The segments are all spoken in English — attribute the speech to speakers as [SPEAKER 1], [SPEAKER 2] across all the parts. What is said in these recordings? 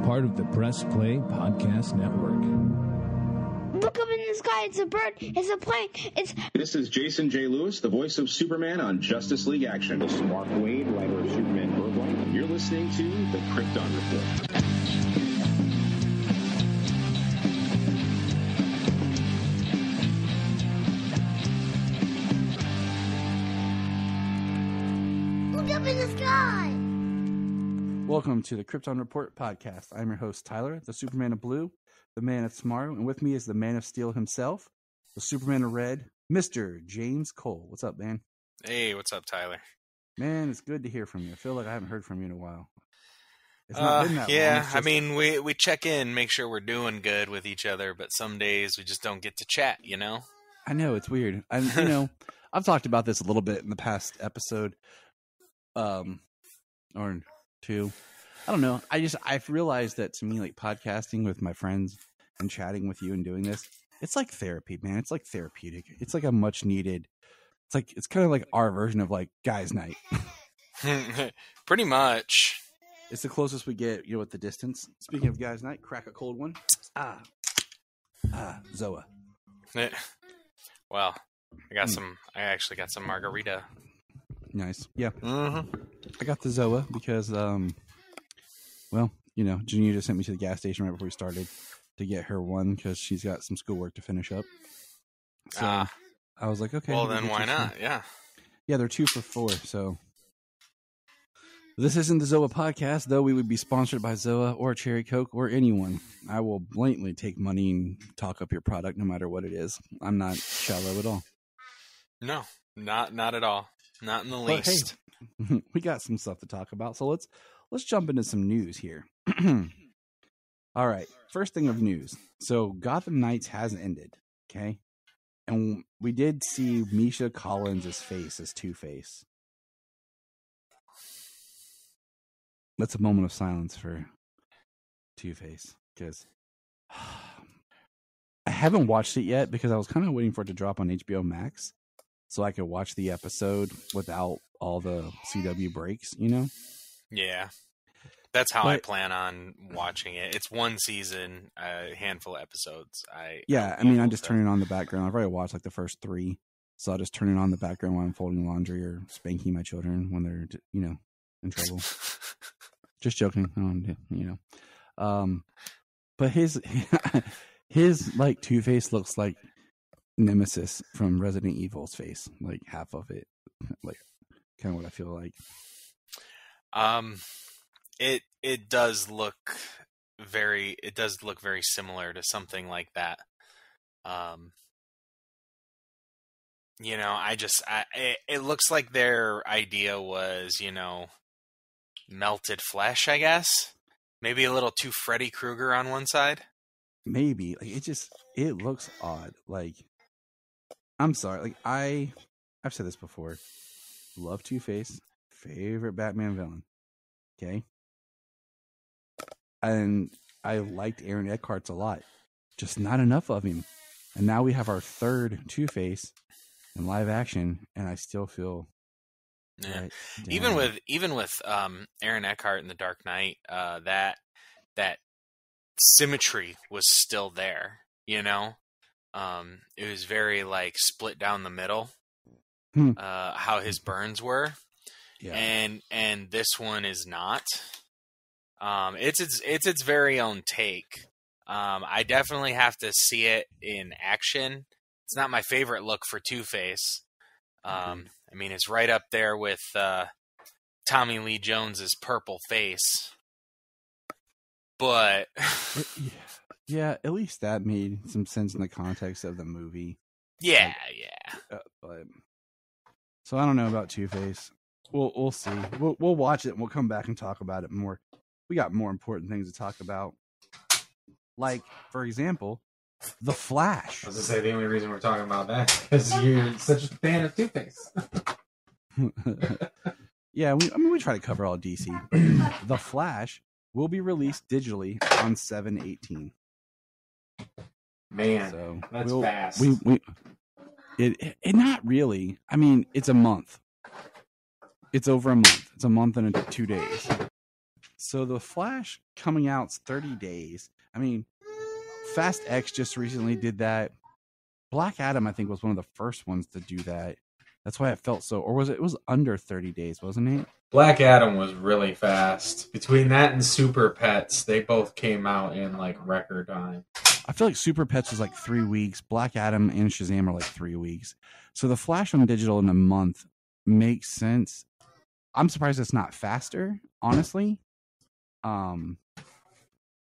[SPEAKER 1] part of the Press Play Podcast Network.
[SPEAKER 2] Look up in the sky. It's a bird. It's a plane.
[SPEAKER 3] This is Jason J. Lewis, the voice of Superman on Justice League Action. This is Mark Wade, writer of Superman Birthright. You're listening to the Krypton Report.
[SPEAKER 2] In the sky.
[SPEAKER 4] Welcome to the Krypton Report podcast. I'm your host, Tyler, the Superman of Blue, the Man of Tomorrow, and with me is the Man of Steel himself, the Superman of Red, Mr. James Cole. What's up, man?
[SPEAKER 5] Hey, what's up, Tyler?
[SPEAKER 4] Man, it's good to hear from you. I feel like I haven't heard from you in a while. It's not been that long.
[SPEAKER 5] Yeah, I mean, we check in, make sure we're doing good with each other, but some days we just don't get to chat, you know?
[SPEAKER 4] I know, it's weird. I've talked about this a little bit in the past episode. Or two. I don't know. I've realized that to me, like podcasting with my friends and chatting with you and doing this, it's like therapy, man. It's like therapeutic. It's like a much needed, it's kind of like our version of like guys' night.
[SPEAKER 5] Pretty much.
[SPEAKER 4] It's the closest we get, with the distance. Speaking of guys' night, crack a cold one. Zoa.
[SPEAKER 5] Well, I actually got some margarita.
[SPEAKER 4] Nice. Yeah.
[SPEAKER 5] Mm-hmm.
[SPEAKER 4] I got the Zoa because, Janita sent me to the gas station right before we started to get her one because she's got some schoolwork to finish up. So I was like, okay.
[SPEAKER 5] Well, then why not? Yeah.
[SPEAKER 4] Yeah, they're 2 for $4. So this isn't the Zoa podcast, though we would be sponsored by Zoa or Cherry Coke or anyone. I will blatantly take money and talk up your product no matter what it is. I'm not shallow at all.
[SPEAKER 5] No, not at all. Not in the least.
[SPEAKER 4] Hey, we got some stuff to talk about, so let's jump into some news here. All right, first thing of news. So Gotham Knights has ended, okay? And we did see Misha Collins' face as Two-Face. That's a moment of silence for Two-Face, because I haven't watched it yet because I was kind of waiting for it to drop on HBO Max. So I could watch the episode without all the CW breaks,
[SPEAKER 5] Yeah. That's how I plan on watching it. It's one season, a handful of episodes. I
[SPEAKER 4] just turn it on the background. I've already watched like the first 3. So I'll just turn it on the background while I'm folding laundry or spanking my children when they're, in trouble. Just joking. But his like Two-Face looks like Nemesis from Resident Evil's face, like half of it, like kind of what I feel like.
[SPEAKER 5] It does look very similar to something like that. It looks like their idea was, melted flesh, I guess. Maybe a little too Freddy Krueger on one side.
[SPEAKER 4] Maybe it looks odd. Like, I'm sorry. Like I've said this before. Love Two-Face. Favorite Batman villain. Okay. And I liked Aaron Eckhart's a lot. Just not enough of him. And now we have our third Two-Face in live action, and I still feel.
[SPEAKER 5] Yeah.
[SPEAKER 4] Right,
[SPEAKER 5] even with Aaron Eckhart in The Dark Knight, that symmetry was still there. It was very like split down the middle. How his burns were, yeah. And this one is not. It's its very own take. I definitely have to see it in action. It's not my favorite look for Two-Face. I mean, it's right up there with Tommy Lee Jones's purple face. But
[SPEAKER 4] yeah, at least that made some sense in the context of the movie.
[SPEAKER 5] Yeah.
[SPEAKER 4] But so I don't know about Two-Face. We'll see. We'll watch it and we'll come back and talk about it more. We got more important things to talk about. Like, for example, The Flash.
[SPEAKER 6] I was going to say, the only reason we're talking about that is because you're such a fan of Two-Face.
[SPEAKER 4] Yeah, we try to cover all DC. The Flash will be released digitally on 7/18.
[SPEAKER 6] Man,
[SPEAKER 4] so
[SPEAKER 6] that's fast.
[SPEAKER 4] It not really. I mean, it's a month. It's over a month. It's a month and 2 days. So the Flash coming out's 30 days. I mean, Fast X just recently did that. Black Adam, I think, was one of the first ones to do that. That's why it felt so. Or was it? It was under 30 days, wasn't it?
[SPEAKER 6] Black Adam was really fast. Between that and Super Pets, they both came out in like record time.
[SPEAKER 4] I feel like Super Pets was like 3 weeks. Black Adam and Shazam are like 3 weeks. So the Flash on digital in a month makes sense. I'm surprised it's not faster, honestly.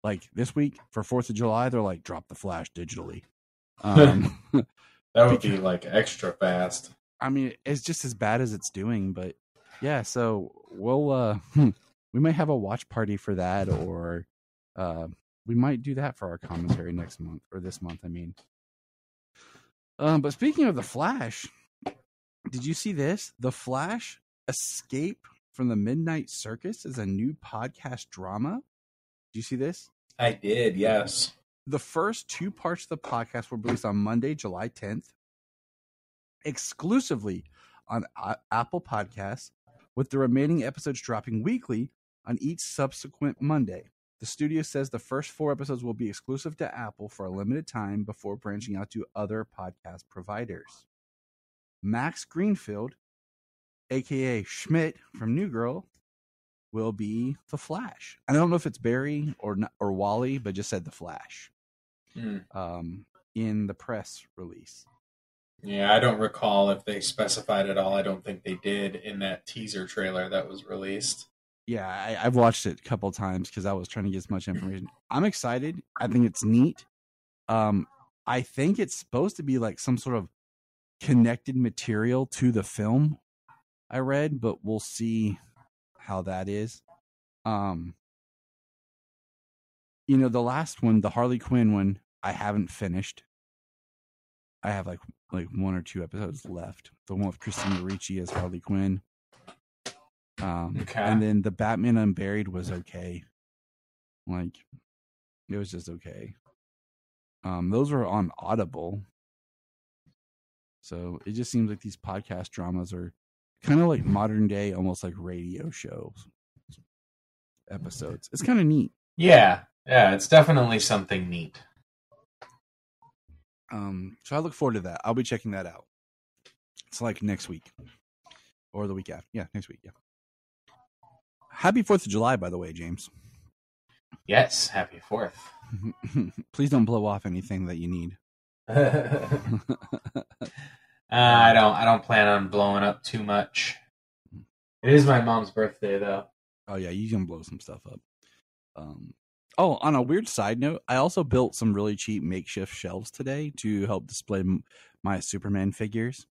[SPEAKER 4] Like this week for 4th of July, they're like, drop the Flash digitally.
[SPEAKER 6] That would be like extra fast.
[SPEAKER 4] I mean, it's just as bad as it's doing, but yeah, so we'll we might have a watch party for that, or we might do that for our commentary next month, or this month, I mean. But speaking of the Flash, did you see this? The Flash Escape from the Midnight Circus is a new podcast drama. Do you see this?
[SPEAKER 6] I did, yes.
[SPEAKER 4] The first 2 parts of the podcast were released on Monday, July 10th, exclusively on Apple Podcasts, with the remaining episodes dropping weekly on each subsequent Monday. The studio says the first 4 episodes will be exclusive to Apple for a limited time before branching out to other podcast providers. Max Greenfield, a.k.a. Schmidt from New Girl, will be the Flash. I don't know if it's Barry or Wally, but just said the Flash in the press release.
[SPEAKER 6] Yeah, I don't recall if they specified at all. I don't think they did in that teaser trailer that was released.
[SPEAKER 4] Yeah, I've watched it a couple times because I was trying to get as much information. I'm excited. I think it's neat. I think it's supposed to be like some sort of connected material to the film I read, but we'll see how that is. The last one, the Harley Quinn one, I haven't finished. I have like 1 or 2 episodes left. The one with Christina Ricci as Harley Quinn.
[SPEAKER 6] Okay.
[SPEAKER 4] And then the Batman Unburied was okay. Like, it was just okay. Those were on Audible. So it just seems like these podcast dramas are kind of like modern day, almost like radio shows episodes. It's kind of neat.
[SPEAKER 6] Yeah, it's definitely something neat.
[SPEAKER 4] So I look forward to that. I'll be checking that out. It's like next week or the week after. Yeah, next week. Yeah. Happy 4th of July, by the way, James.
[SPEAKER 6] Yes, happy 4th.
[SPEAKER 4] Please don't blow off anything that you need.
[SPEAKER 6] I don't plan on blowing up too much. It is my mom's birthday, though.
[SPEAKER 4] Oh yeah, you can blow some stuff up. On a weird side note, I also built some really cheap makeshift shelves today to help display my Superman figures,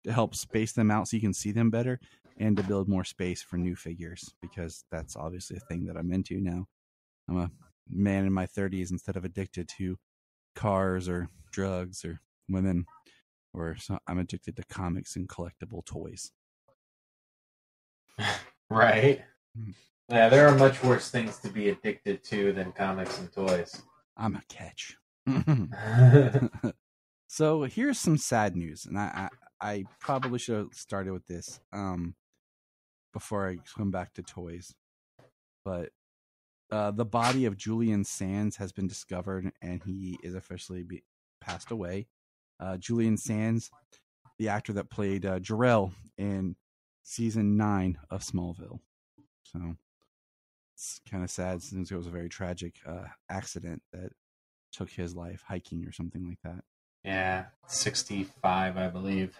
[SPEAKER 4] to help space them out so you can see them better, and to build more space for new figures, because that's obviously a thing that I'm into now. I'm a man in my 30s instead of addicted to cars or drugs or women, I'm addicted to comics and collectible toys.
[SPEAKER 6] Right. Yeah, there are much worse things to be addicted to than comics and toys.
[SPEAKER 4] I'm a catch. So here's some sad news, and I probably should have started with this before I come back to toys. But the body of Julian Sands has been discovered, and he is officially passed away. Julian Sands, the actor that played Jor-El in season 9 of Smallville. So it's kind of sad since it was a very tragic accident that took his life, hiking or something like that.
[SPEAKER 6] Yeah, 65, I believe.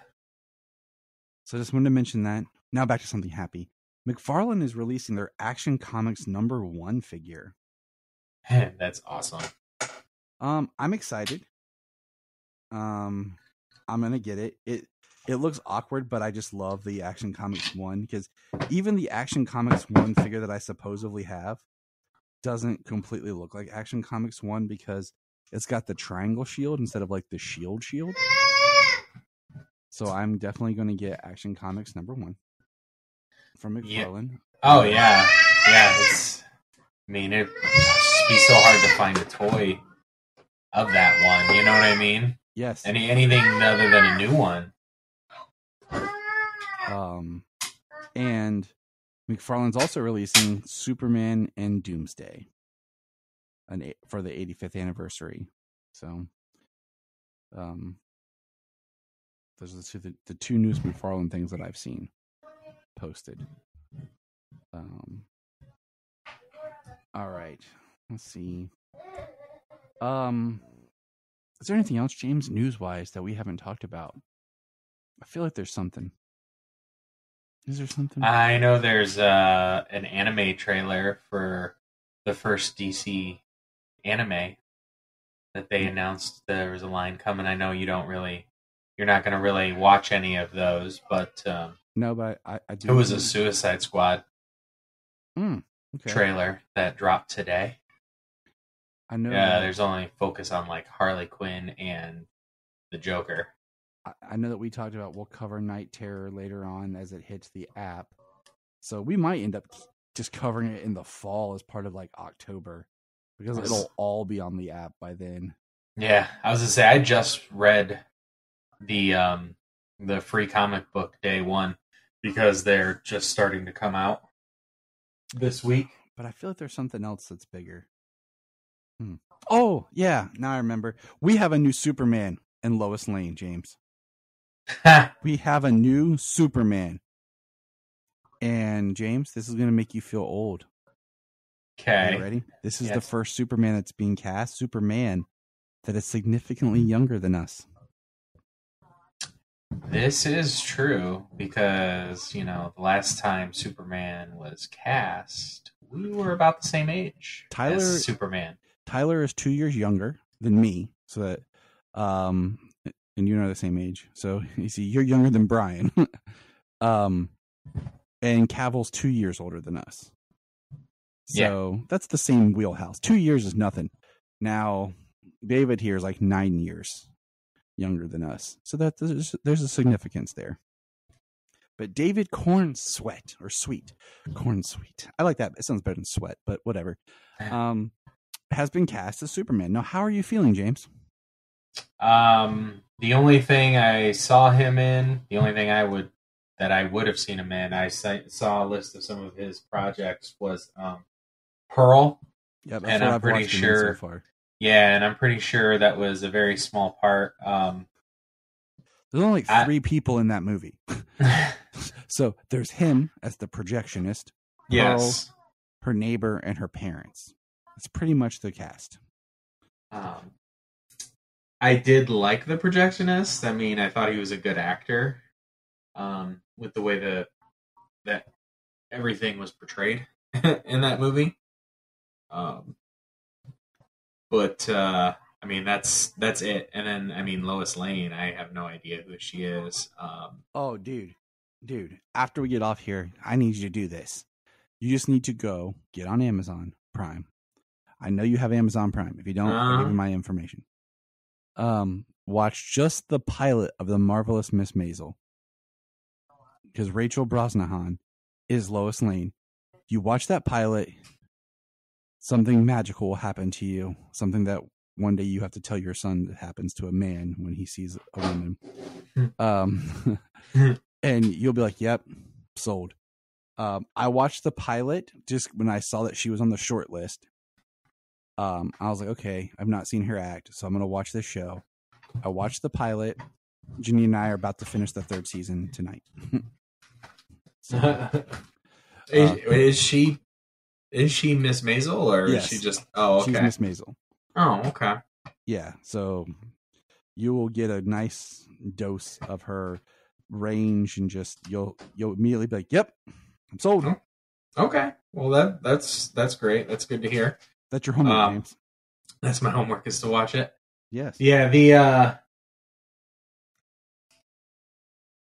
[SPEAKER 4] So I just wanted to mention that. Now back to something happy. McFarlane is releasing their Action Comics #1 figure.
[SPEAKER 6] That's awesome.
[SPEAKER 4] I'm excited. I'm gonna get it. It looks awkward, but I just love the Action Comics 1, because even the Action Comics 1 figure that I supposedly have doesn't completely look like Action Comics 1, because it's got the triangle shield instead of like the shield. So I'm definitely going to get Action Comics #1 from McFarlane.
[SPEAKER 6] Yeah. Oh yeah. It'd be so hard to find a toy of that one. You know what I mean?
[SPEAKER 4] Yes.
[SPEAKER 6] Anything other than a new one.
[SPEAKER 4] And McFarlane's also releasing Superman and Doomsday for the 85th anniversary. So, those are the two newest McFarlane things that I've seen posted. All right, let's see. Is there anything else, James, news-wise that we haven't talked about? I feel like there's something. Is there something?
[SPEAKER 6] I know there's an anime trailer for the first DC anime that they announced. There was a line coming. I know you're not going to really watch any of those, but
[SPEAKER 4] no, but I do.
[SPEAKER 6] It was a Suicide Squad
[SPEAKER 4] okay.
[SPEAKER 6] trailer that dropped today.
[SPEAKER 4] I know.
[SPEAKER 6] Yeah, there's only focus on like Harley Quinn and the Joker.
[SPEAKER 4] I know that we talked about we'll cover Night Terror later on as it hits the app. So we might end up just covering it in the fall as part of like October because it'll all be on the app by then.
[SPEAKER 6] Yeah, I was going to say, I just read the free comic book day one because they're just starting to come out this week.
[SPEAKER 4] But I feel like there's something else that's bigger. Oh, yeah. Now I remember. We have a new Superman and Lois Lane, James. We have a new Superman. And James, this is going to make you feel old.
[SPEAKER 6] Okay.
[SPEAKER 4] Are you ready? This is the first Superman that's being cast. Superman that is significantly younger than us.
[SPEAKER 6] This is true because, the last time Superman was cast, we were about the same age as Superman.
[SPEAKER 4] Tyler is 2 years younger than me, so that, and you're not the same age. So you see, you're younger than Brian, and Cavill's 2 years older than us. So that's the same wheelhouse. 2 years is nothing. Now, David here is like 9 years younger than us, so that there's a significance there. But David Cornsweet. I like that. It sounds better than sweat, but whatever. Has been cast as Superman. Now, how are you feeling, James?
[SPEAKER 6] The only thing I saw him in, the only thing I would have seen him in, I saw a list of some of his projects was Pearl.
[SPEAKER 4] Yeah, that's what I've watched him in so far.
[SPEAKER 6] Yeah, and I'm pretty sure that was a very small part.
[SPEAKER 4] There's only like 3 people in that movie. So there's him as the projectionist, Pearl, her neighbor, and her parents. It's pretty much the cast.
[SPEAKER 6] I did like the projectionist. I mean, I thought he was a good actor with the way that everything was portrayed in that movie. But I mean, that's it. And then, I mean, Lois Lane, I have no idea who she is.
[SPEAKER 4] Oh, dude, after we get off here, I need you to do this. You just need to go get on Amazon Prime. I know you have Amazon Prime. If you don't, I'll give you my information. Watch just the pilot of The Marvelous Miss Maisel. Because Rachel Brosnahan is Lois Lane. You watch that pilot, something magical will happen to you. Something that one day you have to tell your son that happens to a man when he sees a woman. And you'll be like, yep, sold. I watched the pilot just when I saw that she was on the short list. I was like, okay, I've not seen her act, so I'm going to watch this show. I watched the pilot. Ginny and I are about to finish the 3rd season tonight.
[SPEAKER 6] Is she Miss Maisel, or
[SPEAKER 4] yes.
[SPEAKER 6] Is she just... Oh, okay.
[SPEAKER 4] She's Miss Maisel.
[SPEAKER 6] Oh, okay.
[SPEAKER 4] Yeah, so you will get a nice dose of her range, and just you'll immediately be like, yep, I'm sold.
[SPEAKER 6] Okay. Well, that's great. That's good to hear.
[SPEAKER 4] That's your homework, James.
[SPEAKER 6] That's my homework, is to watch it.
[SPEAKER 4] Yes.
[SPEAKER 6] Yeah,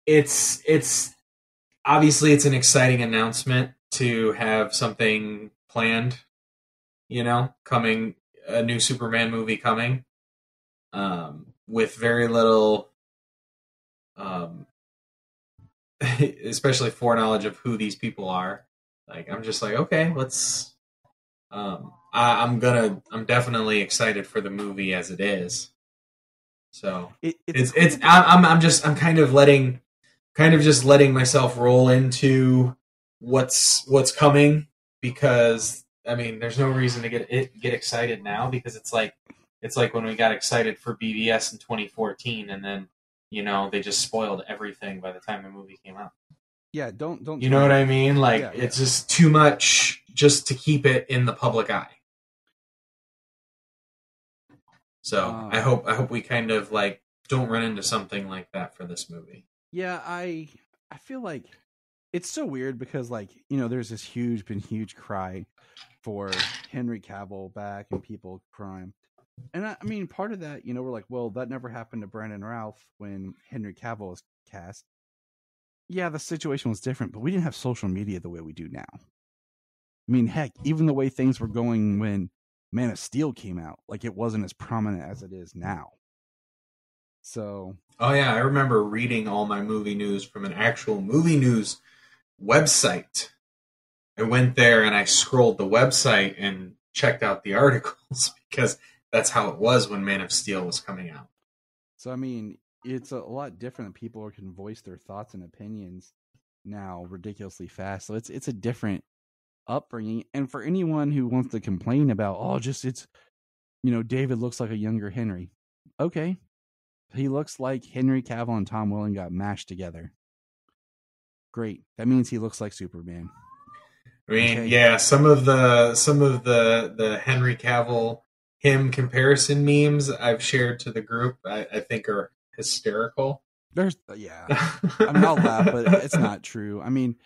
[SPEAKER 6] it's obviously it's an exciting announcement to have something planned, coming, a new Superman movie coming, with very little, especially foreknowledge of who these people are. Like, I'm just like, okay, let's, I'm definitely excited for the movie as it is. So I'm kind of just letting myself roll into what's coming, because I mean, there's no reason to get excited now, because it's like when we got excited for BVS in 2014, and then they just spoiled everything by the time the movie came out.
[SPEAKER 4] Yeah, don't.
[SPEAKER 6] You know what I mean? Like, it's just too much just to keep it in the public eye. So I hope we kind of like don't run into something like that for this movie.
[SPEAKER 4] Yeah, I feel like it's so weird because, like, there's this huge cry for Henry Cavill back and people crying. And I mean, part of that, we're like, well, that never happened to Brandon Routh when Henry Cavill was cast. Yeah, the situation was different, but we didn't have social media the way we do now. I mean, heck, even the way things were going when Man of Steel came out, like, it wasn't as prominent as it is now. So.
[SPEAKER 6] Oh yeah, I remember reading all my movie news from an actual movie news website. I went there and I scrolled the website and checked out the articles because that's how it was when Man of Steel was coming out.
[SPEAKER 4] So, I mean, it's a lot different that people can voice their thoughts and opinions now ridiculously fast. So it's a different upbringing. And for anyone who wants to complain about, David looks like a younger Henry. Okay. He looks like Henry Cavill and Tom Welling got mashed together. Great. That means he looks like Superman.
[SPEAKER 6] I mean, yeah, some of the Henry Cavill him comparison memes I've shared to the group, I think are hysterical.
[SPEAKER 4] I mean, I'll laugh, but it's not true. I mean,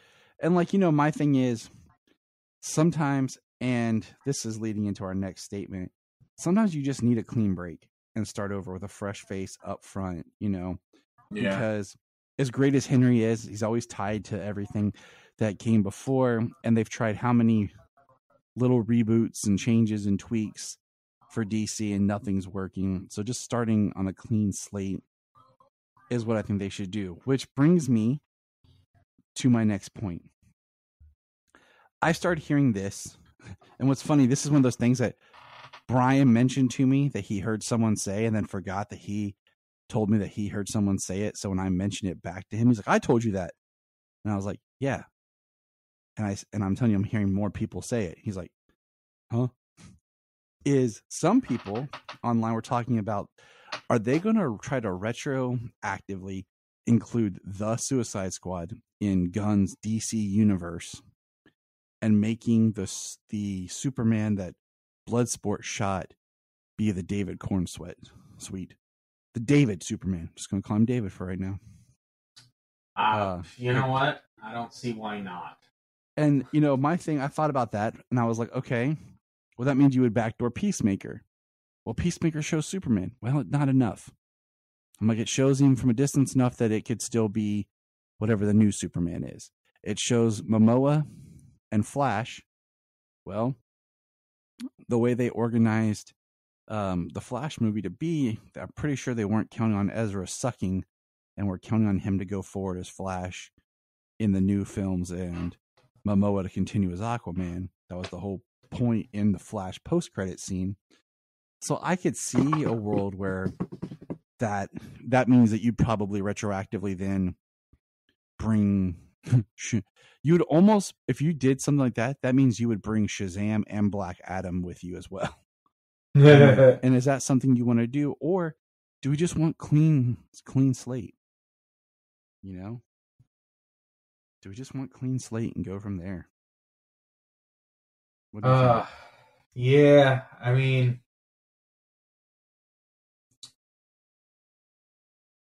[SPEAKER 4] and my thing is sometimes, and this is leading into our next statement, sometimes you just need a clean break and start over with a fresh face up front, because as great as Henry is, he's always tied to everything that came before, and they've tried how many little reboots and changes and tweaks for DC, and nothing's working. So just starting on a clean slate is what I think they should do, which brings me to my next point. I started hearing this, and what's funny, this is one of those things that Brian mentioned to me that he heard someone say and then forgot that he told me that he heard someone say it. So when I mentioned it back to him, he's like, I told you that. And I was like, yeah. And I'm telling you, I'm hearing more people say it. He's like, huh? Is some people online were talking about, are they going to try to retroactively include the Suicide Squad in Gunn's DC universe and making the Superman that Bloodsport shot be the David Corn Suite? The David Superman. Just going to call him David for right now.
[SPEAKER 6] You know what? I don't see why not.
[SPEAKER 4] And, my thing, I thought about that, and I was like, okay, well, that means you would backdoor Peacemaker. Well, Peacemaker shows Superman. Well, not enough. I'm like, it shows him from a distance enough that it could still be whatever the new Superman is. It shows Momoa and Flash. Well, the way they organized the Flash movie to be, I'm pretty sure they weren't counting on Ezra sucking and were counting on him to go forward as Flash in the new films and Momoa to continue as Aquaman. That was the whole point in the Flash post-credit scene. So I could see a world where that means that you'd probably retroactively then bring you would almost, if you did something like that, that means you would bring Shazam and Black Adam with you as well. And is that something you want to do, or do we just want clean slate? Do we just want clean slate and go from there? What do you think?
[SPEAKER 6] Yeah, I mean,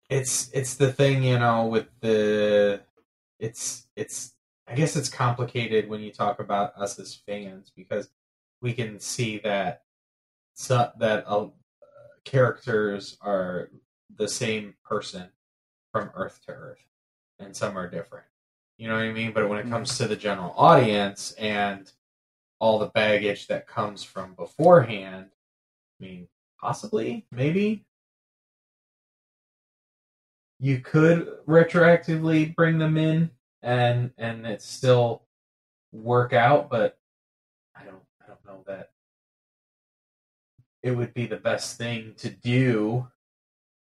[SPEAKER 6] it's the thing, with the it's I guess it's complicated when you talk about us as fans, because we can see that characters are the same person from Earth to Earth, and some are different. You know what I mean? But when it comes to the general audience and all the baggage that comes from beforehand, I mean, possibly, maybe, you could retroactively bring them in and it still work out, but I don't know that it would be the best thing to do.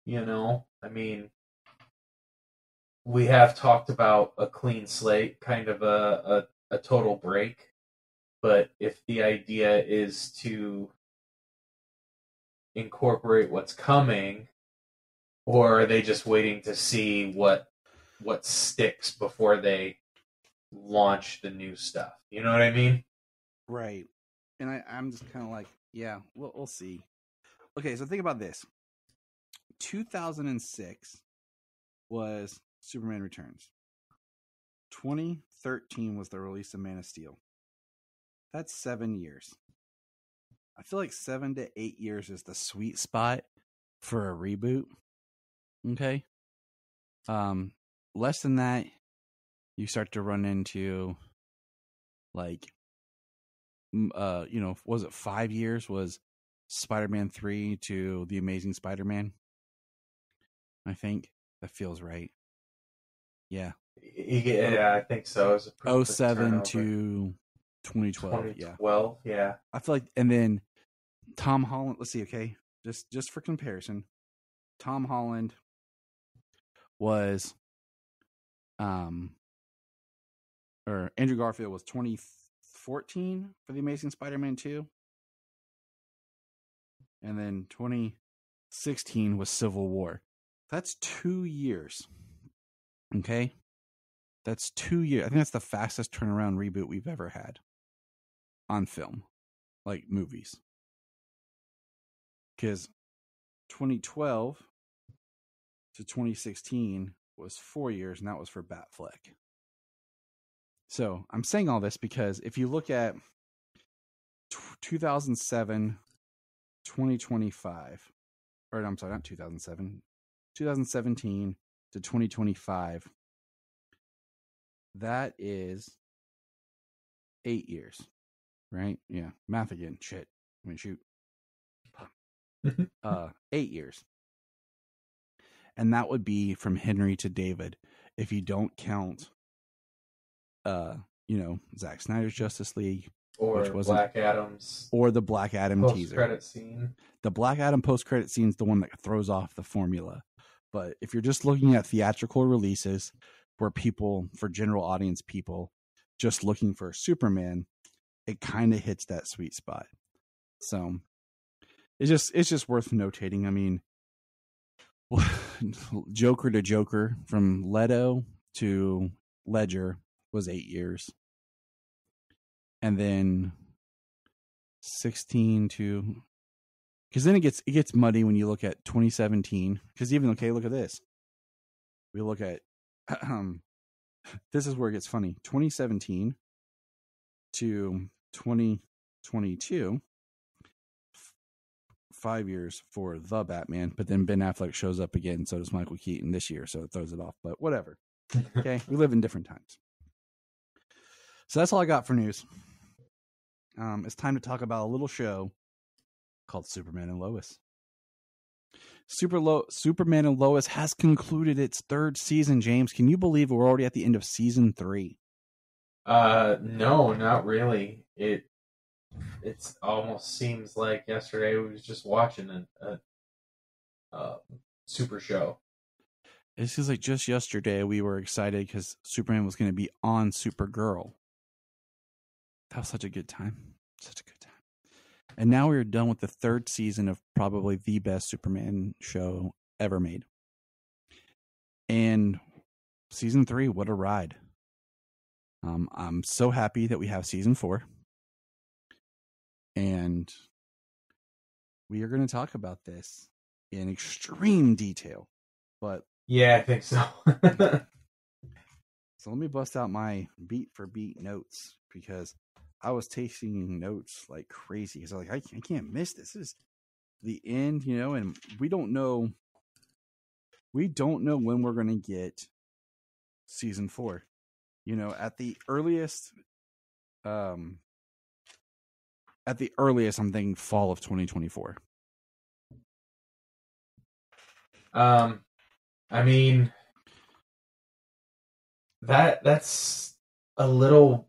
[SPEAKER 6] I mean, we have talked about a clean slate, kind of a total break. But if the idea is to incorporate what's coming, or are they just waiting to see what sticks before they launch the new stuff? You know what I mean?
[SPEAKER 4] Right. And I'm just kind of like, yeah, we'll see. Okay, so think about this. 2006 was Superman Returns. 2013 was the release of Man of Steel. That's 7 years. I feel like 7 to 8 years is the sweet spot for a reboot. Okay. Less than that, you start to run into like, was it 5 years? Was Spider-Man 3 to The Amazing Spider-Man? I think that feels right. Yeah.
[SPEAKER 6] Yeah, I think so.
[SPEAKER 4] 07 to 2012.
[SPEAKER 6] 2012, yeah.
[SPEAKER 4] I feel like, and then Tom Holland. Let's see. Okay, just for comparison, Tom Holland was, or Andrew Garfield was 2014 for The Amazing Spider-Man 2, and then 2016 was Civil War. That's 2 years. Okay, that's 2 years. I think that's the fastest turnaround reboot we've ever had on film, like movies. Because 2012 to 2016 was 4 years, and that was for Batfleck. So I'm saying all this because if you look at 2007, 2025, or I'm sorry, not 2007, 2017 to 2025, that is 8 years, right? Yeah, math again. Shit. I mean, shoot. 8 years. And that would be from Henry to David if you don't count Zack Snyder's Justice League,
[SPEAKER 6] or Black Adam's,
[SPEAKER 4] or the Black Adam teaser.
[SPEAKER 6] Post-credit scene.
[SPEAKER 4] The Black Adam post-credit scene is the one that throws off the formula. But if you're just looking at theatrical releases where people, for general audience people, just looking for Superman, it kind of hits that sweet spot. So it's just worth notating. I mean, Joker to Joker, from Leto to Ledger, was 8 years. And then 16 to, because then it gets muddy when you look at 2017. Because even, okay, look at this. We look at this is where it gets funny. 2017 to 2022, 5 years for the Batman, but then Ben Affleck shows up again, so does Michael Keaton this year, so it throws it off. But whatever. Okay, we live in different times. So that's all I got for news. It's time to talk about a little show called Superman and Lois. Superman and Lois has concluded its third season, James. Can you believe we're already at the end of season 3?
[SPEAKER 6] No, not really. It almost seems like yesterday we was just watching a super show.
[SPEAKER 4] It seems like just yesterday we were excited because Superman was going to be on Supergirl. That was such a good time. Such a good time. And now we're done with the third season of probably the best Superman show ever made. And season 3, what a ride. I'm so happy that we have season 4. And we are going to talk about this in extreme detail. But
[SPEAKER 6] yeah, I think so.
[SPEAKER 4] So let me bust out my beat for beat notes, because I was taking notes like crazy. Because I was like, I can't miss this. This is the end, and we don't know when we're going to get season 4. At the earliest, I'm thinking fall of 2024.
[SPEAKER 6] I mean, that's a little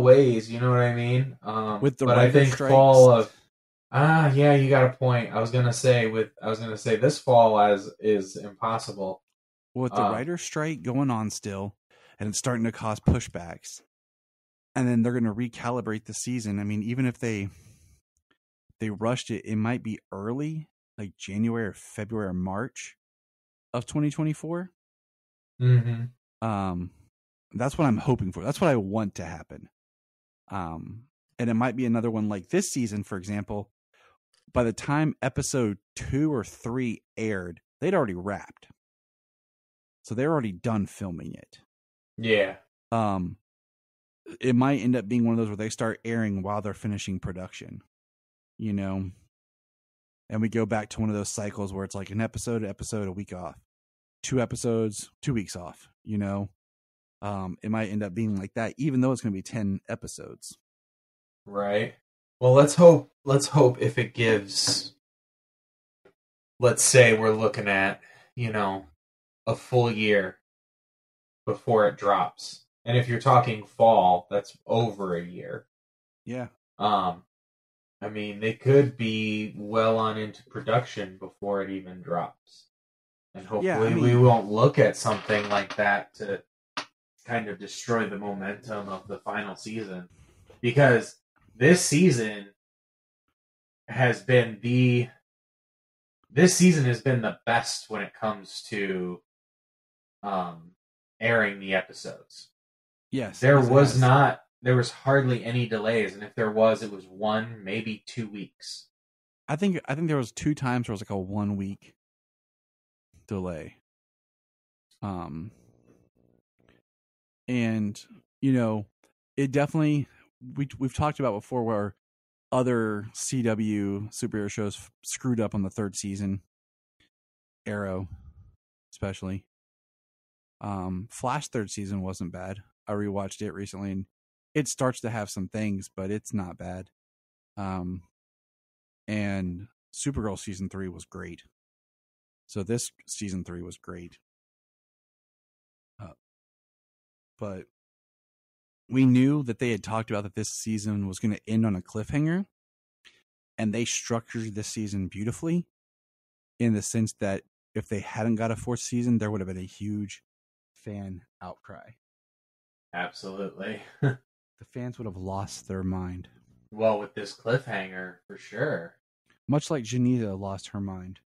[SPEAKER 6] ways, you know what I mean?
[SPEAKER 4] With the
[SPEAKER 6] but I think
[SPEAKER 4] strikes.
[SPEAKER 6] fall of yeah, you got a point. I was gonna say this fall is impossible.
[SPEAKER 4] Well, with the writer's strike going on still, and it's starting to cause pushbacks, and then they're going to recalibrate the season. I mean, even if they rushed it, it might be early, like January or February or March of 2024.
[SPEAKER 6] Mm-hmm.
[SPEAKER 4] That's what I'm hoping for. That's what I want to happen. And it might be another one like this season, for example. By the time episode 2 or 3 aired, they'd already wrapped. So they're already done filming it.
[SPEAKER 6] Yeah.
[SPEAKER 4] It might end up being one of those where they start airing while they're finishing production, you know, and we go back to one of those cycles where it's like an episode, a week off, 2 episodes, 2 weeks off, you know. It might end up being like that, even though it's going to be 10 episodes.
[SPEAKER 6] Right. Well, let's hope if it gives, let's say we're looking at, you know, a full year before it drops. And if you're talking fall, that's over a year.
[SPEAKER 4] Yeah.
[SPEAKER 6] I mean, they could be well on into production before it even drops. And hopefully we won't look at something like that to kind of destroy the momentum of the final season. Because this season has been the best when it comes to airing the episodes.
[SPEAKER 4] Yes.
[SPEAKER 6] There was hardly any delays, and if there was, it was 1, maybe 2 weeks.
[SPEAKER 4] I think there was 2 times where it was like a 1 week delay. And you know, it definitely, we've talked about before where other CW superhero shows screwed up on the 3rd season. Arrow, especially. Flash 3rd season wasn't bad. I rewatched it recently, and it starts to have some things, but it's not bad. And Supergirl season 3 was great. So this season 3 was great. But we knew that they had talked about that this season was going to end on a cliffhanger, and they structured this season beautifully in the sense that if they hadn't got a 4th season, there would have been a huge fan outcry.
[SPEAKER 6] Absolutely.
[SPEAKER 4] The fans would have lost their mind.
[SPEAKER 6] Well, with this cliffhanger, for sure.
[SPEAKER 4] Much like Janita lost her mind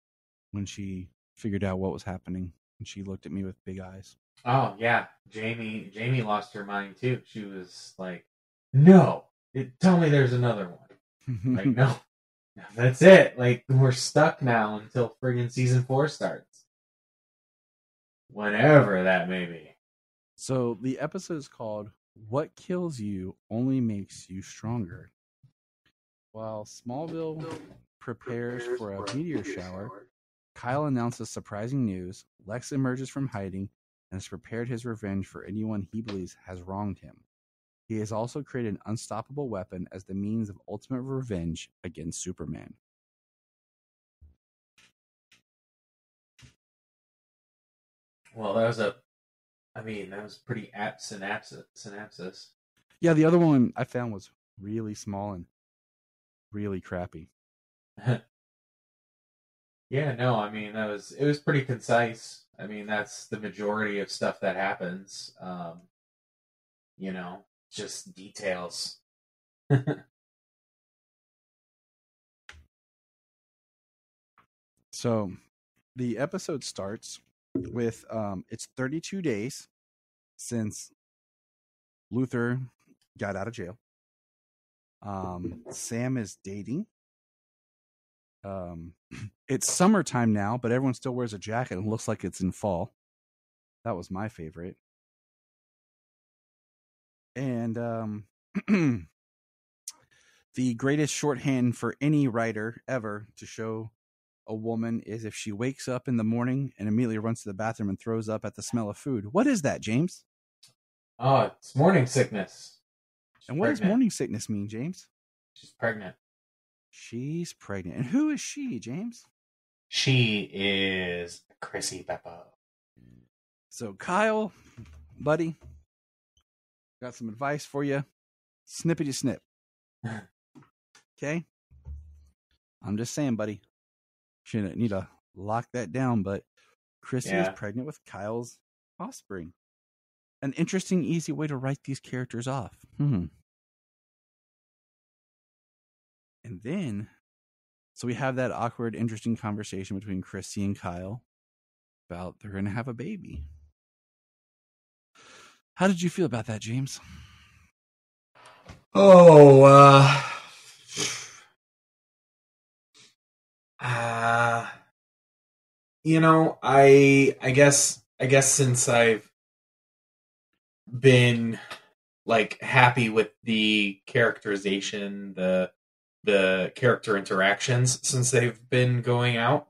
[SPEAKER 4] when she figured out what was happening, and she looked at me with big eyes.
[SPEAKER 6] Oh, yeah. Jamie lost her mind, too. She was like, no, tell me there's another one. Like, no, that's it. Like, we're stuck now until friggin' season 4 starts. Whenever that may be.
[SPEAKER 4] So the episode is called What Kills You Only Makes You Stronger. While Smallville prepares for a meteor shower, Kyle announces surprising news. Lex emerges from hiding and has prepared his revenge for anyone he believes has wronged him. He has also created an unstoppable weapon as the means of ultimate revenge against Superman.
[SPEAKER 6] Well, that was pretty apt synopsis.
[SPEAKER 4] Yeah, the other one I found was really small and really crappy.
[SPEAKER 6] Yeah, no, I mean, it was pretty concise. I mean, that's the majority of stuff that happens. You know, just details.
[SPEAKER 4] So, the episode starts with it's 32 days since Luthor got out of jail. Sam is dating. It's summertime now, but everyone still wears a jacket and looks like it's in fall. That was my favorite. And the greatest shorthand for any writer ever to show a woman is if she wakes up in the morning and immediately runs to the bathroom and throws up at the smell of food. What is that, James?
[SPEAKER 6] Oh, it's morning sickness.
[SPEAKER 4] And what does morning sickness mean, James?
[SPEAKER 6] She's pregnant.
[SPEAKER 4] She's pregnant. And who is she, James?
[SPEAKER 6] She is Chrissy Beppo.
[SPEAKER 4] So, Kyle, buddy, got some advice for you. Snippity snip. Okay? I'm just saying, buddy. You need to lock that down, but Chrissy is pregnant with Kyle's offspring. An interesting, easy way to write these characters off. And then, so we have that awkward, interesting conversation between Chrissy and Kyle about they're going to have a baby. How did you feel about that, James?
[SPEAKER 6] I guess since I've been like happy with the characterization, the character interactions since they've been going out,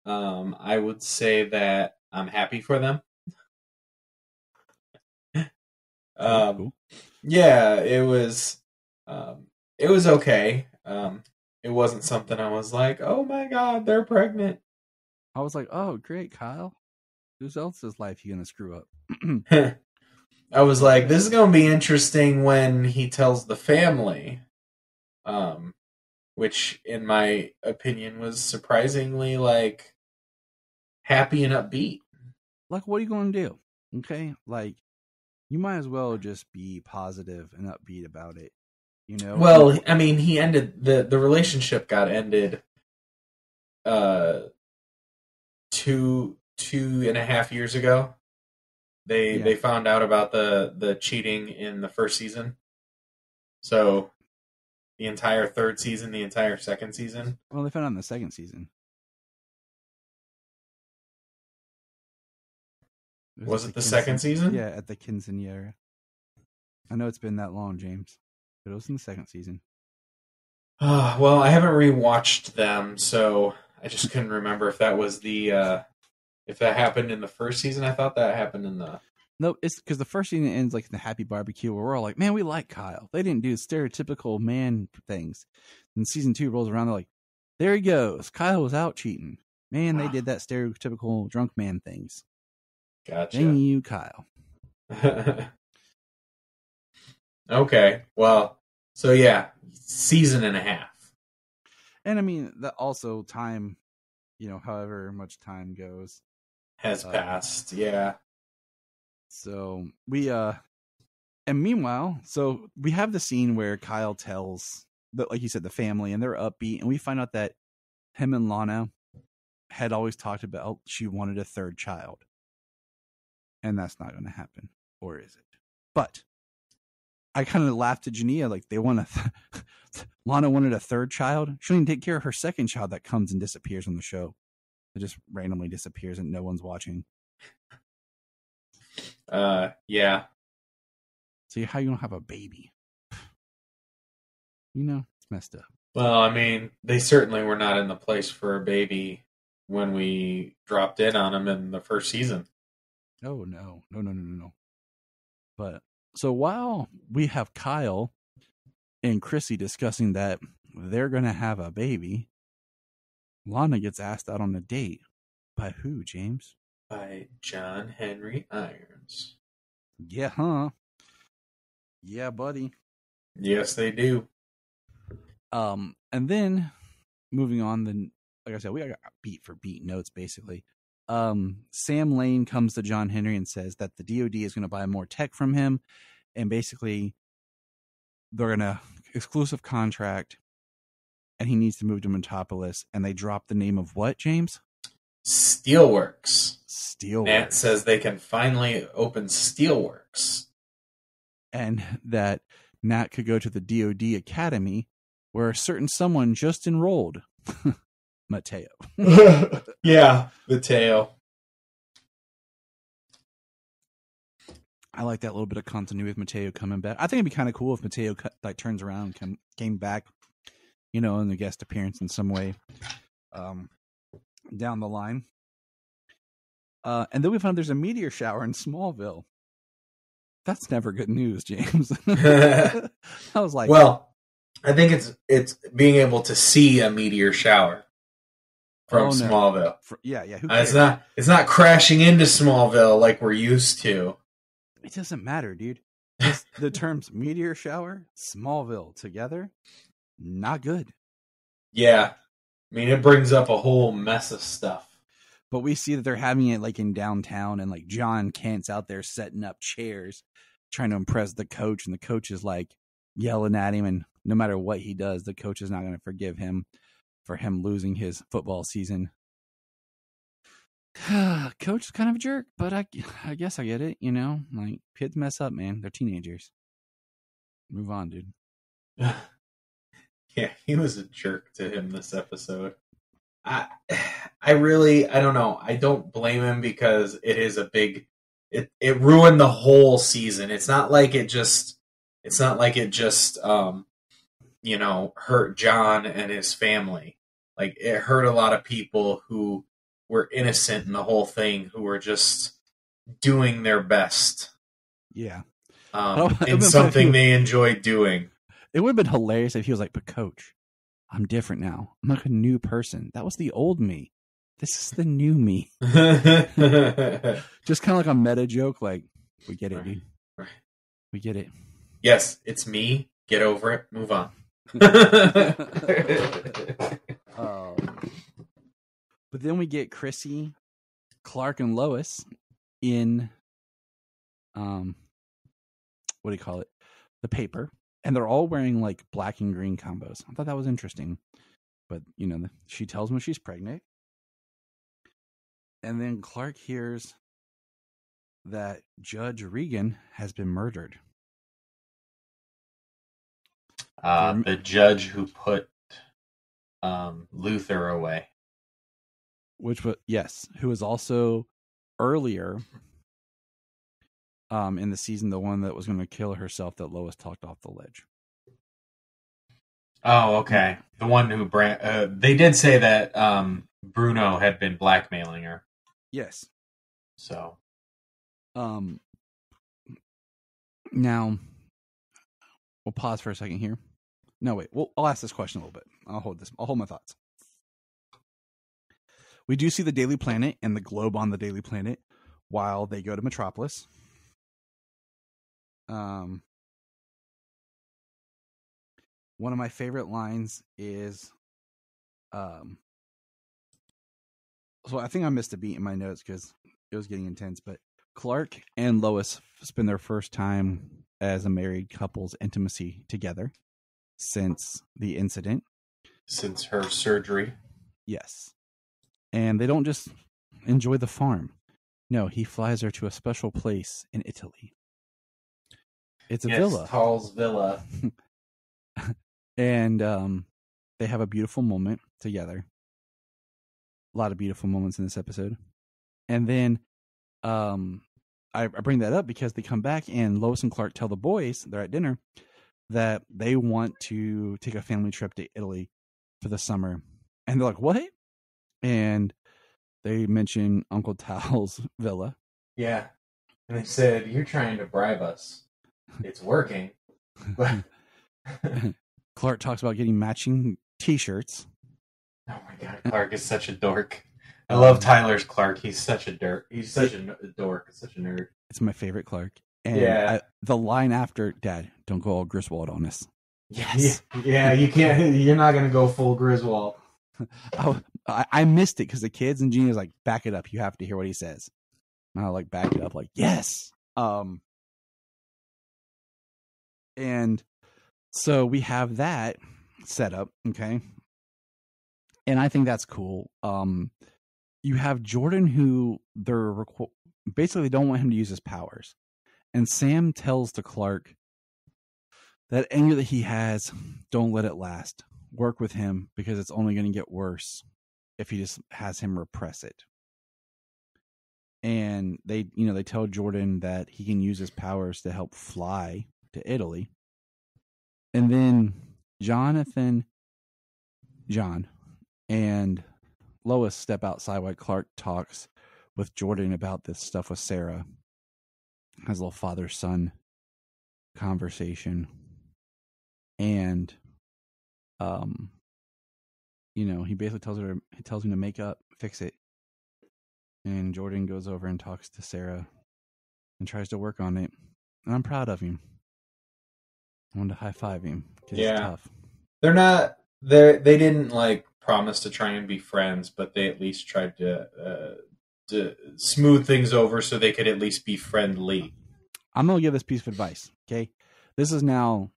[SPEAKER 6] I would say that I'm happy for them.
[SPEAKER 4] Cool.
[SPEAKER 6] Yeah, it was okay. It wasn't something I was like, oh my god, they're pregnant.
[SPEAKER 4] I was like, oh, great, Kyle. Whose else's life you gonna screw up?
[SPEAKER 6] I was like, this is gonna be interesting when he tells the family, which, in my opinion, was surprisingly like happy and upbeat.
[SPEAKER 4] Like, what are you gonna do? Okay, like you might as well just be positive and upbeat about it. You know.
[SPEAKER 6] Well, I mean, he ended the relationship got ended. 2.5 years ago. They found out about the cheating in the first season. So the entire third season, the entire second season.
[SPEAKER 4] Well, they found out in the second season.
[SPEAKER 6] Was it the second season?
[SPEAKER 4] Yeah, at the quinceañera. I know it's been that long, James, but it was in the second season.
[SPEAKER 6] Well, I haven't rewatched them, so I just couldn't remember if that was if that happened in the first season. I thought that happened in the...
[SPEAKER 4] No, it's because the first season ends like in the happy barbecue where we're all like, man, we like Kyle. They didn't do stereotypical man things. And season 2 rolls around, they're like, there he goes. Kyle was out cheating. Man, they did that stereotypical drunk man things.
[SPEAKER 6] Gotcha.
[SPEAKER 4] Dang you, Kyle.
[SPEAKER 6] Okay, well, so yeah, season and a half.
[SPEAKER 4] And I mean, that also time, however much time goes.
[SPEAKER 6] Has passed, yeah.
[SPEAKER 4] So we, and meanwhile, so we have the scene where Kyle tells, like you said, the family, and they're upbeat, and we find out that him and Lana had always talked about she wanted a third child. And that's not going to happen. Or is it? But I kind of laughed at Jania, like they want Lana wanted a third child. She didn't take care of her second child that comes and disappears on the show. It just randomly disappears and no one's watching.
[SPEAKER 6] Yeah.
[SPEAKER 4] So how you don't have a baby? It's messed up.
[SPEAKER 6] Well, I mean, they certainly were not in the place for a baby when we dropped in on them in the first season.
[SPEAKER 4] Oh, no. But, so while we have Kyle and Chrissy discussing that they're going to have a baby, Lana gets asked out on a date. By who, James?
[SPEAKER 6] By John Henry Irons.
[SPEAKER 4] Yeah, huh? Yeah, buddy.
[SPEAKER 6] Yes, they do.
[SPEAKER 4] And then, moving on, like I said, we got beat for beat notes, basically. Sam Lane comes to John Henry and says that the DoD is going to buy more tech from him, and basically they're going to exclusive contract, and he needs to move to Metropolis, and they drop the name of what, James?
[SPEAKER 6] Steelworks. Nat
[SPEAKER 4] Steelworks.
[SPEAKER 6] says they can finally open Steelworks.
[SPEAKER 4] And that Nat could go to the DoD Academy, where a certain someone just enrolled. Mateo.
[SPEAKER 6] Yeah, Mateo.
[SPEAKER 4] I like that little bit of continuity with Mateo coming back. I think it'd be kind of cool if Mateo turns around and came back, in a guest appearance in some way down the line. And then we found there's a meteor shower in Smallville. That's never good news, James. I was like,
[SPEAKER 6] well, I think it's being able to see a meteor shower from Smallville.
[SPEAKER 4] Yeah. Who cares?
[SPEAKER 6] It's not crashing into Smallville like we're used to.
[SPEAKER 4] It doesn't matter, dude. The terms meteor shower, Smallville together, not good.
[SPEAKER 6] Yeah. I mean, it brings up a whole mess of stuff.
[SPEAKER 4] But we see that they're having it like in downtown, and like John Kent's out there setting up chairs, trying to impress the coach, and the coach is like yelling at him, and no matter what he does, the coach is not going to forgive him for him losing his football season. Coach is kind of a jerk, but I guess I get it, you know? Like, kids mess up, man. They're teenagers. Move on, dude.
[SPEAKER 6] Yeah, he was a jerk to him this episode. I don't know. I don't blame him because it is a big. It ruined the whole season. It's not like it just. Hurt John and his family. Like, it hurt a lot of people who were innocent in the whole thing, who were just doing their best.
[SPEAKER 4] Yeah.
[SPEAKER 6] In something they enjoyed doing.
[SPEAKER 4] It would have been hilarious if he was like, but coach, I'm different now. I'm like a new person. That was the old me. This is the new me. Just kind of like a meta joke. Like, we get it, dude.
[SPEAKER 6] Right.
[SPEAKER 4] We get it.
[SPEAKER 6] Yes, it's me. Get over it. Move on.
[SPEAKER 4] But then we get Chrissy, Clark, and Lois in, what do you call it? The paper. And they're all wearing like black and green combos. I thought that was interesting. But, you know, she tells him she's pregnant. And then Clark hears that Judge Regan has been murdered.
[SPEAKER 6] The judge who put Luther away.
[SPEAKER 4] Who was also earlier in the season the one that was going to kill herself that Lois talked off the ledge.
[SPEAKER 6] Oh, okay. The one who they did say that Bruno had been blackmailing her.
[SPEAKER 4] Yes.
[SPEAKER 6] So,
[SPEAKER 4] now we'll pause for a second here. No, wait. I'll ask this question a little bit. I'll hold my thoughts. We do see the Daily Planet and the globe on the Daily Planet while they go to Metropolis. One of my favorite lines is, so I think I missed a beat in my notes because it was getting intense, but Clark and Lois spend their first time as a married couple's intimacy together since the incident.
[SPEAKER 6] Since her surgery.
[SPEAKER 4] Yes. And they don't just enjoy the farm. No, he flies her to a special place in Italy. It's a villa.
[SPEAKER 6] Tall's Villa.
[SPEAKER 4] And they have a beautiful moment together. A lot of beautiful moments in this episode. And then I bring that up because they come back and Lois and Clark tell the boys, they're at dinner, that they want to take a family trip to Italy for the summer. And they're like, what? And they mention Uncle Tal's villa.
[SPEAKER 6] Yeah. And they said, you're trying to bribe us. It's working. But
[SPEAKER 4] Clark talks about getting matching t-shirts.
[SPEAKER 6] Oh my God, Clark is such a dork. I love Tyler's Clark. He's such a dork. He's such a dork. Such a nerd.
[SPEAKER 4] It's my favorite Clark. And the line after, Dad, don't go all Griswold on us.
[SPEAKER 6] Yes. Yeah, you can't. You're not going to go full Griswold.
[SPEAKER 4] I missed it because the kids and Gina's like, back it up. You have to hear what he says. And I like back it up like, yes. And so we have that set up. Okay. And I think that's cool. You have Jordan who basically don't want him to use his powers. And Sam tells to Clark that anger that he has, don't let it last. Work with him because it's only going to get worse if he just has him repress it. And they tell Jordan that he can use his powers to help fly to Italy. And then John and Lois step outside while Clark talks with Jordan about this stuff with Sarah. Has a little father-son conversation. And he basically tells him to make up, fix it. And Jordan goes over and talks to Sarah and tries to work on it. And I'm proud of him. I wanted to high five him because it's tough.
[SPEAKER 6] They didn't like promised to try and be friends, but they at least tried to smooth things over so they could at least be friendly.
[SPEAKER 4] I'm going to give this piece of advice, okay? This is now,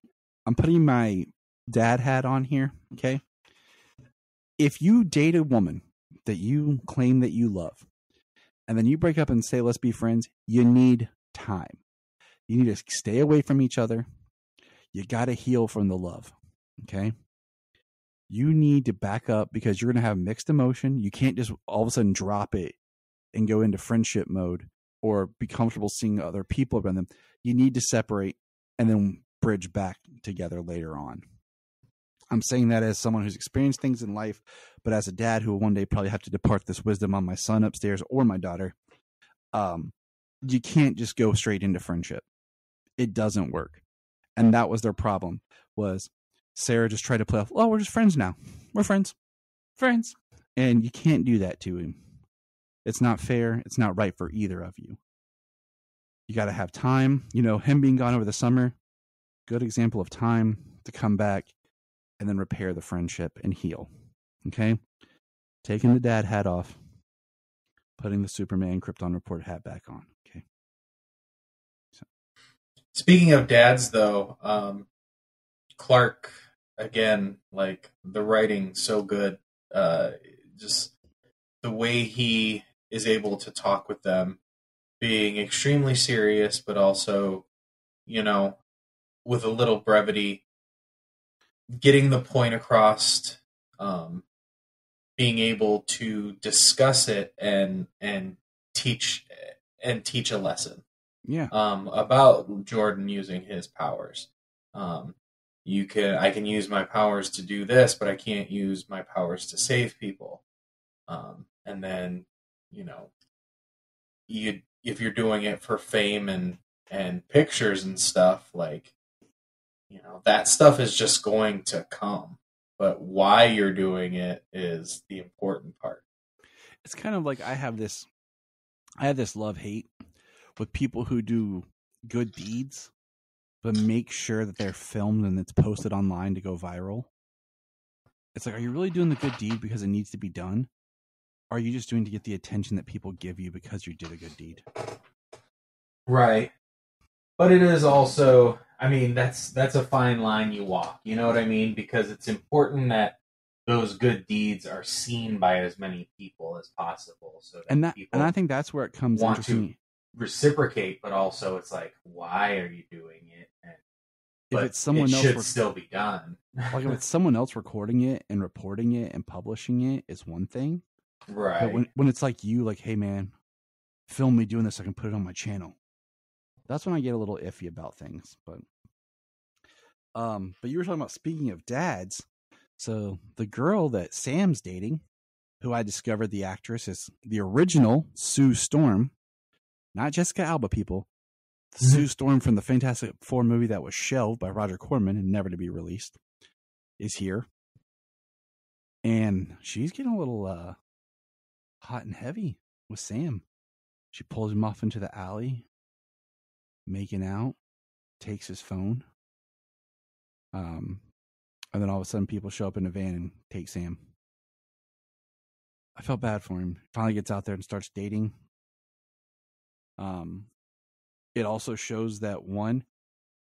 [SPEAKER 4] I'm putting my dad hat on here, okay? If you date a woman that you claim that you love, and then you break up and say, let's be friends, you need time. You need to stay away from each other. You got to heal from the love, okay? You need to back up because you're going to have mixed emotion. You can't just all of a sudden drop it and go into friendship mode or be comfortable seeing other people around them. You need to separate and then bridge back together later on. I'm saying that as someone who's experienced things in life, but as a dad who will one day probably have to depart this wisdom on my son upstairs or my daughter, you can't just go straight into friendship. It doesn't work. And that was their problem, was Sarah just tried to play off, oh, we're just friends now. We're friends. Friends. And you can't do that to him. It's not fair. It's not right for either of you. You got to have time. You know, him being gone over the summer, good example of time to come back and then repair the friendship and heal. Okay? Taking the dad hat off, putting the Superman Krypton Report hat back on. Okay. So.
[SPEAKER 6] Speaking of dads, though, Clark, again, like the writing so good. Just the way he is able to talk with them, being extremely serious, but also, you know, with a little brevity, getting the point across, being able to discuss it and teach a lesson.
[SPEAKER 4] Yeah.
[SPEAKER 6] About Jordan using his powers. I can use my powers to do this, but I can't use my powers to save people. And then, you know, if you're doing it for fame and pictures and stuff, like, you know, that stuff is just going to come. But why you're doing it is the important part.
[SPEAKER 4] It's kind of like I have this love-hate with people who do good deeds, but make sure that they're filmed and it's posted online to go viral. It's like, are you really doing the good deed because it needs to be done? Or are you just doing to get the attention that people give you because you did a good deed?
[SPEAKER 6] Right. But it is also, I mean, that's a fine line you walk. You know what I mean? Because it's important that those good deeds are seen by as many people as possible. So that
[SPEAKER 4] and I think that's where it comes
[SPEAKER 6] want
[SPEAKER 4] interesting.
[SPEAKER 6] To reciprocate, but also it's like, why are you doing it?
[SPEAKER 4] If it's someone else,
[SPEAKER 6] should still be done.
[SPEAKER 4] Like if it's someone else recording it and reporting it and publishing it, is one thing.
[SPEAKER 6] Right.
[SPEAKER 4] But when it's like you, like, hey man, film me doing this, I can put it on my channel. That's when I get a little iffy about things. But you were talking about, speaking of dads. So the girl that Sam's dating, who I discovered the actress is the original Sue Storm, not Jessica Alba, people. Mm-hmm. Sue Storm from the Fantastic Four movie that was shelved by Roger Corman and never to be released, is here. And she's getting a little hot and heavy with Sam. She pulls him off into the alley, making out, takes his phone. And then all of a sudden people show up in a van and take Sam. I felt bad for him. Finally gets out there and starts dating. It also shows that, one,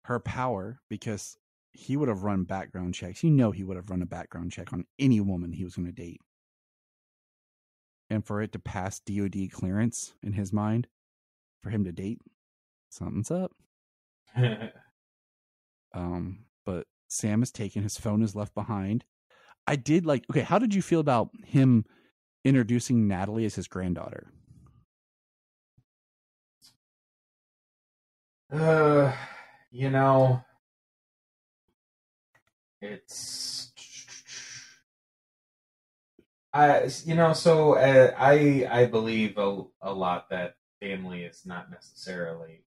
[SPEAKER 4] her power, because he would have run background checks. You know, he would have run a background check on any woman he was going to date. And for it to pass DOD clearance in his mind, for him to date, something's up. But Sam is taken. His phone is left behind. I did like, okay, how did you feel about him introducing Natalie as his granddaughter?
[SPEAKER 6] You know, it's, I believe a lot that family is not necessarily,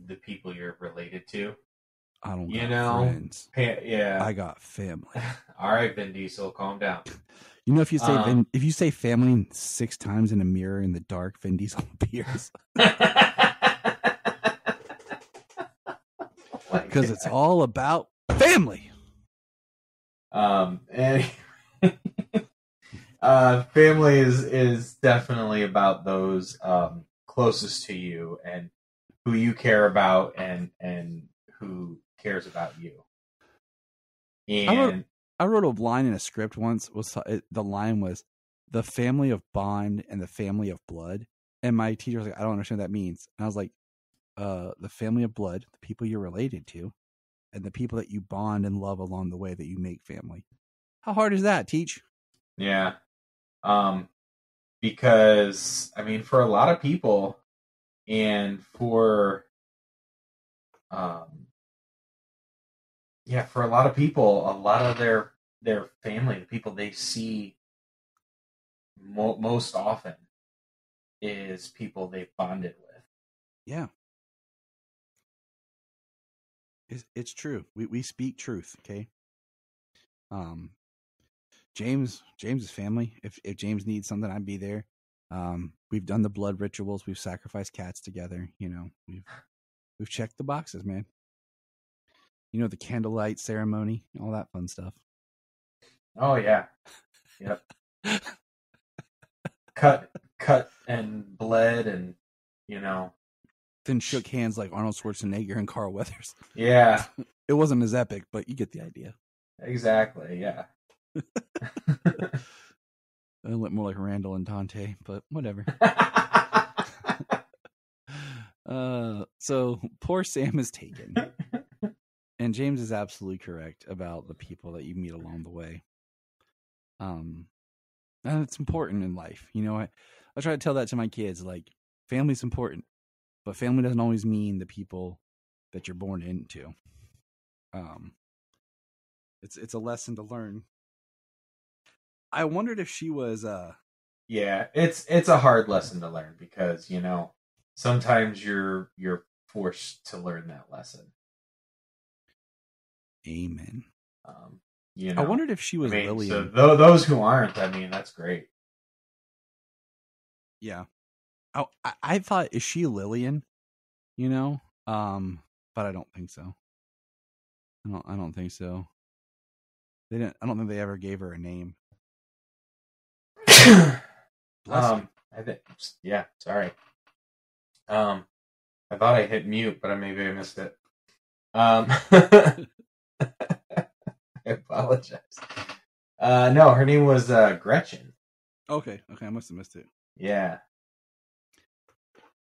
[SPEAKER 6] the people you're related to.
[SPEAKER 4] I don't got friends.
[SPEAKER 6] Yeah.
[SPEAKER 4] I got family.
[SPEAKER 6] All right, Vin Diesel, calm down.
[SPEAKER 4] You know, if you say family 6 times in a mirror in the dark, Vin Diesel appears. Because it's all about family.
[SPEAKER 6] And family is definitely about those closest to you and who you care about and who cares about you. And
[SPEAKER 4] I wrote a line in a script once. The line was the family of bond and the family of blood. And my teacher was like, I don't understand what that means. And I was like, the family of blood, the people you're related to, and the people that you bond and love along the way that you make family. How hard is that, Teach?
[SPEAKER 6] Yeah. Because, I mean, for a lot of people and for a lot of people, a lot of their family, the people they see most often is people they've bonded with.
[SPEAKER 4] Yeah. It's true. We speak truth, okay? James's family. If James needs something, I'd be there. We've done the blood rituals. We've sacrificed cats together. You know, we've checked the boxes, man. You know, the candlelight ceremony, all that fun stuff.
[SPEAKER 6] Oh yeah, yep. cut and bled, and you know.
[SPEAKER 4] Then shook hands like Arnold Schwarzenegger and Carl Weathers.
[SPEAKER 6] Yeah,
[SPEAKER 4] it wasn't as epic, but you get the idea.
[SPEAKER 6] Exactly. Yeah.
[SPEAKER 4] It went more like Randall and Dante, but whatever. So poor Sam is taken. And James is absolutely correct about the people that you meet along the way. And it's important in life. You know, I try to tell that to my kids, like, family's important, but family doesn't always mean the people that you're born into. It's a lesson to learn. I wondered if she was
[SPEAKER 6] yeah, it's a hard lesson to learn because, you know, sometimes you're forced to learn that lesson.
[SPEAKER 4] Amen.
[SPEAKER 6] You know,
[SPEAKER 4] I wondered if she was Lillian.
[SPEAKER 6] So those who aren't, I mean, that's great.
[SPEAKER 4] Yeah. I thought, is she Lillian? You know? But I don't think so. I don't think so. I don't think they ever gave her a name.
[SPEAKER 6] I think, yeah, sorry. I thought I hit mute, but maybe I missed it. I apologize. No, her name was Gretchen.
[SPEAKER 4] Okay, I must have missed it.
[SPEAKER 6] Yeah.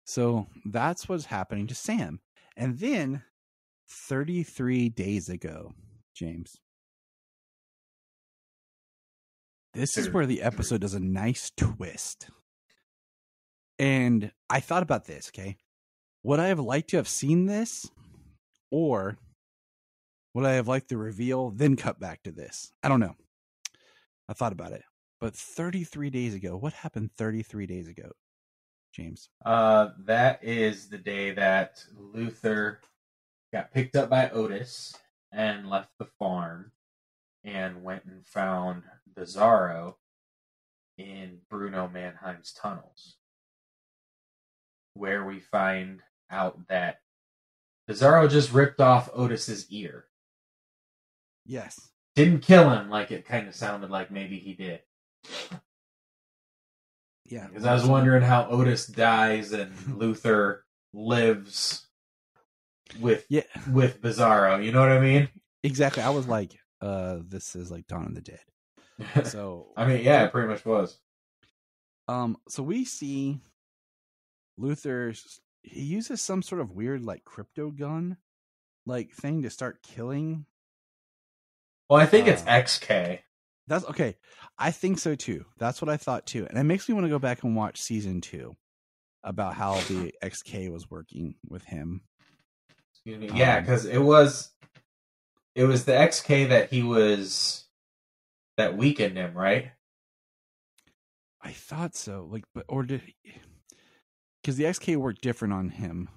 [SPEAKER 4] So that's what's happening to Sam. And then 33 days ago, James. This is where the episode does a nice twist. And I thought about this, okay? Would I have liked to have seen this? Or would I have liked the reveal, then cut back to this? I don't know. I thought about it. But 33 days ago, what happened 33 days ago, James?
[SPEAKER 6] That is the day that Luther got picked up by Otis and left the farm and went and found Bizarro in Bruno Mannheim's tunnels, where we find out that Bizarro just ripped off Otis's ear.
[SPEAKER 4] Yes.
[SPEAKER 6] Didn't kill him like it kind of sounded like maybe he did.
[SPEAKER 4] Yeah.
[SPEAKER 6] Because I was wondering how Otis dies and Luther lives with Bizarro. You know what I mean?
[SPEAKER 4] Exactly. I was like, this is like Dawn of the Dead. So
[SPEAKER 6] I mean, yeah, it pretty much was.
[SPEAKER 4] So we see Luther, he uses some sort of weird like crypto gun like thing to start killing.
[SPEAKER 6] Well, I think it's XK.
[SPEAKER 4] That's okay. I think so too. That's what I thought too. And it makes me want to go back and watch season 2 about how the XK was working with him.
[SPEAKER 6] Excuse me. Yeah, because it was the XK that weakened him, right?
[SPEAKER 4] I thought so. Like, because the XK worked different on him.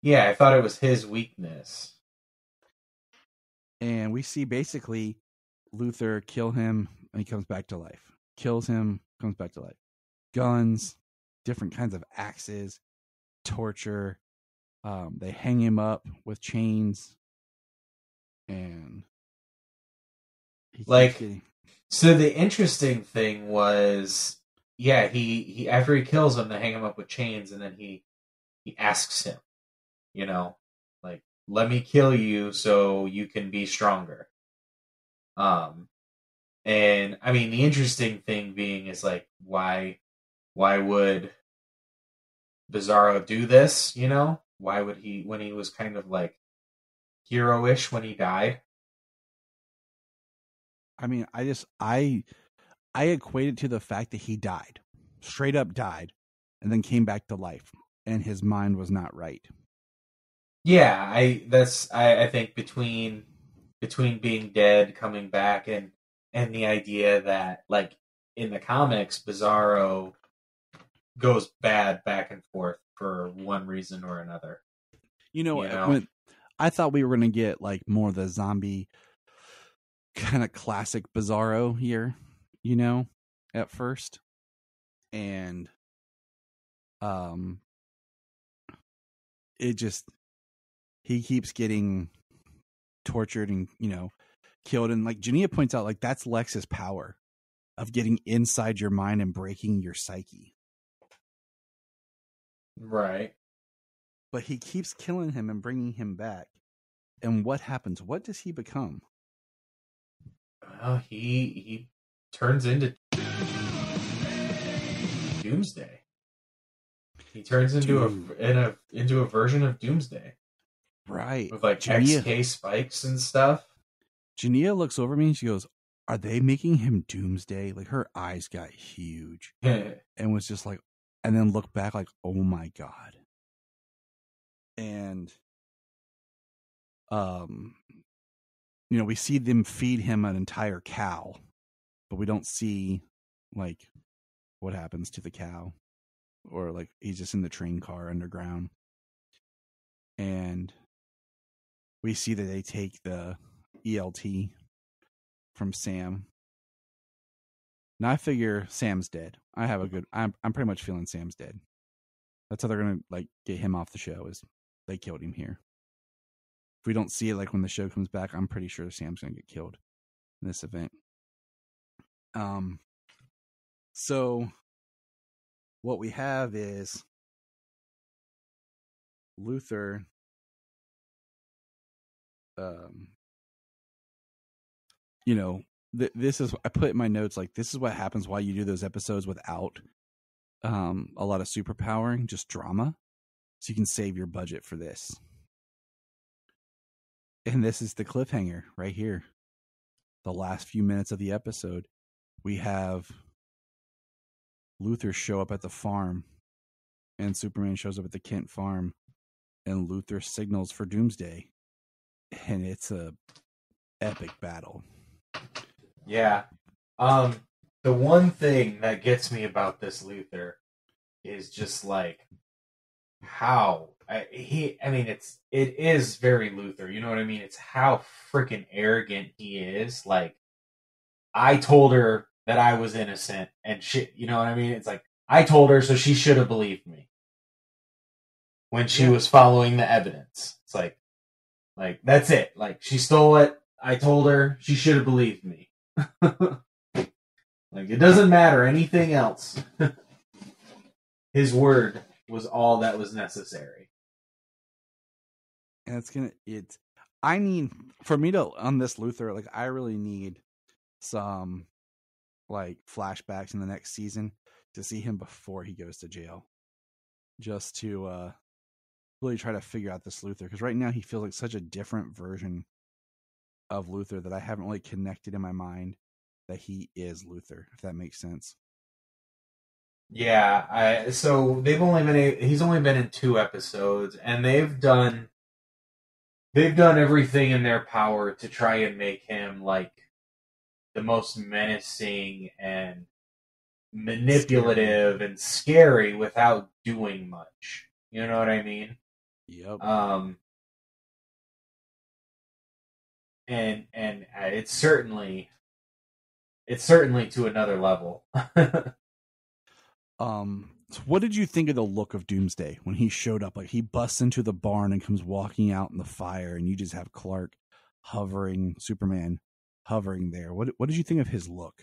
[SPEAKER 6] Yeah, I thought it was his weakness.
[SPEAKER 4] And we see basically Luther kill him and he comes back to life. Kills him, comes back to life. Guns, different kinds of axes, torture. They hang him up with chains. And
[SPEAKER 6] Like, so the interesting thing was, yeah, he after he kills him, they hang him up with chains, and then he asks him, you know, like, let me kill you so you can be stronger. And I mean, the interesting thing being is like, why would Bizarro do this? You know, why would he, when he was kind of like hero-ish when he died?
[SPEAKER 4] I mean, I equate it to the fact that he died, straight up died, and then came back to life, and his mind was not right.
[SPEAKER 6] Yeah, I think between being dead, coming back, and the idea that, like, in the comics, Bizarro goes bad back and forth for one reason or another.
[SPEAKER 4] You know? When I thought we were going to get like more of the zombie kind of classic Bizarro here, you know, at first, and it just, he keeps getting tortured and, you know, killed, and like Jania points out, like, that's Lex's power of getting inside your mind and breaking your psyche.
[SPEAKER 6] Right.
[SPEAKER 4] But he keeps killing him and bringing him back. And what happens? What does he become?
[SPEAKER 6] Well, he turns into Doomsday. He turns into a version of Doomsday.
[SPEAKER 4] Right.
[SPEAKER 6] With like XK spikes and stuff.
[SPEAKER 4] Jania looks over me and she goes, "Are they making him Doomsday?" Like, her eyes got huge. And was just like, and then looked back like, oh my God. And you know, we see them feed him an entire cow, but we don't see like what happens to the cow, or like he's just in the train car underground. And we see that they take the ELT from Sam. Now I figure Sam's dead. I'm pretty much feeling Sam's dead. That's how they're gonna like get him off the show, is they killed him here. If we don't see it like when the show comes back, I'm pretty sure Sam's gonna get killed in this event. So what we have is Luthor you know, this is, I put in my notes, like, this is what happens while you do those episodes without a lot of superpowering, just drama, so you can save your budget for this. And this is the cliffhanger right here. The last few minutes of the episode, we have Luthor show up at the farm, and Superman shows up at the Kent farm, and Luthor signals for Doomsday, and it's a epic battle.
[SPEAKER 6] Yeah. The one thing that gets me about this Luthor is just like how it is very Luthor, you know what I mean? It's how freaking arrogant he is. Like, I told her that I was innocent and shit, you know what I mean? It's like, I told her, so she should have believed me when she was following the evidence. It's like that's it. Like, she stole it. I told her, she should have believed me. Like, it doesn't matter anything else. His word was all that was necessary.
[SPEAKER 4] And I need, for me to, on this Luthor, like, I really need some like flashbacks in the next season to see him before he goes to jail, just to really try to figure out this Luthor, because right now he feels like such a different version of Luthor that I haven't really connected in my mind that he is Luthor, if that makes sense.
[SPEAKER 6] Yeah, so he's only been in 2 episodes, and they've done everything in their power to try and make him like the most menacing and manipulative and scary without doing much. You know what I mean?
[SPEAKER 4] Yep.
[SPEAKER 6] And it's certainly to another level.
[SPEAKER 4] So what did you think of the look of Doomsday when he showed up? Like, he busts into the barn and comes walking out in the fire, and you just have Clark hovering Superman hovering there. What did you think of his look?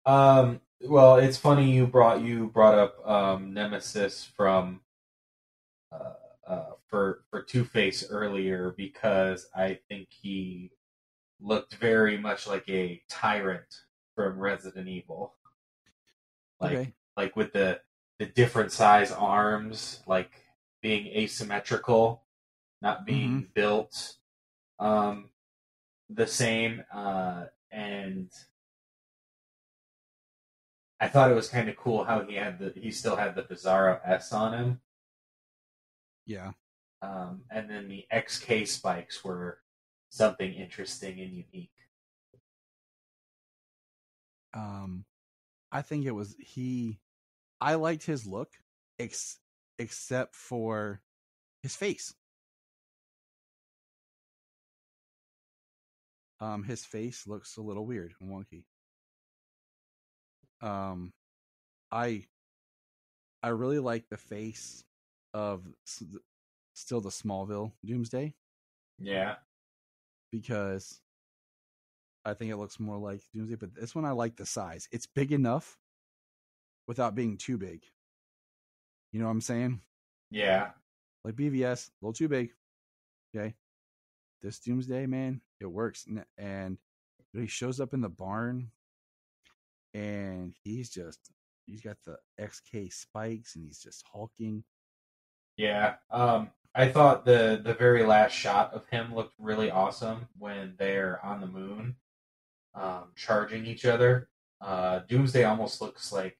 [SPEAKER 6] Well, it's funny you brought up Nemesis from for Two-Face earlier, because I think he looked very much like a tyrant from Resident Evil. Like with the different size arms, like being asymmetrical, not being built the same, and I thought it was kind of cool how he still had the Bizarro S on him.
[SPEAKER 4] Yeah.
[SPEAKER 6] And then the XK spikes were something interesting and unique.
[SPEAKER 4] I think it was I liked his look, except for his face. His face looks a little weird and wonky. I really like the face of still the Smallville Doomsday.
[SPEAKER 6] Yeah.
[SPEAKER 4] Because I think it looks more like Doomsday, but this one I like the size. It's big enough without being too big. You know what I'm saying?
[SPEAKER 6] Yeah.
[SPEAKER 4] Like BVS, a little too big. Okay. This Doomsday, man, it works. And he shows up in the barn and he's got the XK spikes and he's just hulking.
[SPEAKER 6] Yeah. I thought the very last shot of him looked really awesome when they're on the moon, charging each other. Doomsday almost looks like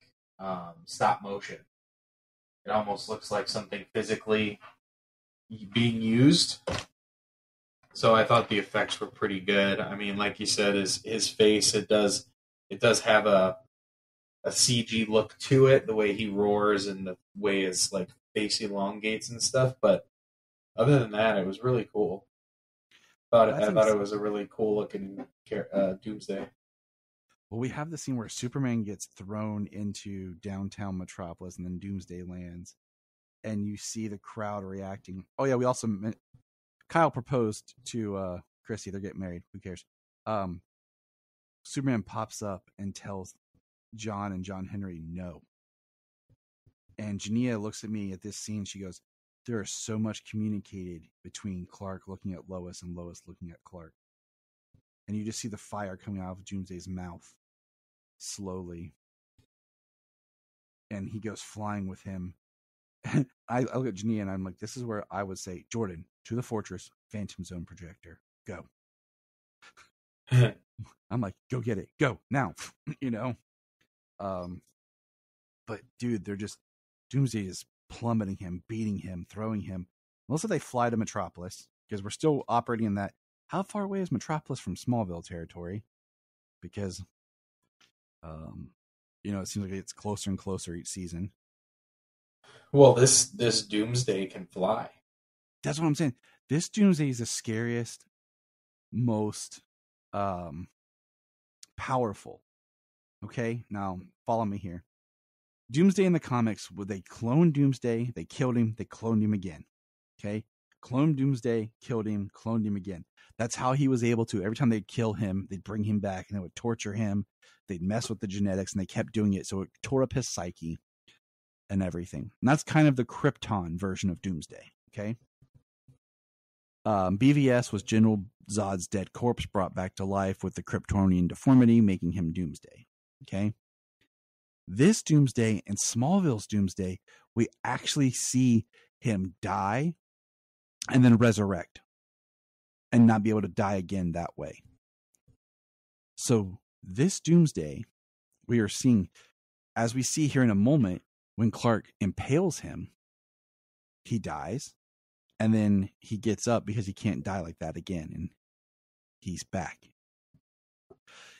[SPEAKER 6] stop motion. It almost looks like something physically being used. So I thought the effects were pretty good. I mean, like you said, his face, it does have a CG look to it, the way he roars and the way his like face elongates and stuff. But other than that, it was really cool. I thought it was a really cool looking Doomsday.
[SPEAKER 4] Well, we have the scene where Superman gets thrown into downtown Metropolis and then Doomsday lands, and you see the crowd reacting. Oh yeah, we also Kyle proposed to Chrissy. They're getting married. Who cares? Superman pops up and tells John and John Henry no. And Jania looks at me at this scene. She goes, there is so much communicated between Clark looking at Lois and Lois looking at Clark. And you just see the fire coming out of Doomsday's mouth slowly. And he goes flying with him. I look at Jania and I'm like, this is where I would say, Jordan, to the fortress, Phantom Zone projector, go. I'm like, go get it, go now, you know. But dude, they're just Doomsday is plummeting him, beating him, throwing him. Also, they fly to Metropolis because we're still operating in that. How far away is Metropolis from Smallville territory? Because, it seems like it's closer and closer each season.
[SPEAKER 6] Well, this Doomsday can fly.
[SPEAKER 4] That's what I'm saying. This Doomsday is the scariest, most powerful. Okay, now follow me here. Doomsday in the comics, they cloned Doomsday, they killed him, they cloned him again. Okay, cloned Doomsday, killed him, cloned him again. That's how he was able to. Every time they'd kill him, they'd bring him back and they would torture him. They'd mess with the genetics and they kept doing it. So it tore up his psyche and everything. And that's kind of the Krypton version of Doomsday. Okay. BVS was General Zod's dead corpse brought back to life with the Kryptonian deformity, making him Doomsday. Okay. This Doomsday and Smallville's Doomsday, we actually see him die and then resurrect and not be able to die again that way. So this Doomsday, we are seeing, as we see here in a moment, when Clark impales him, he dies, and then he gets up because he can't die like that again, and he's back.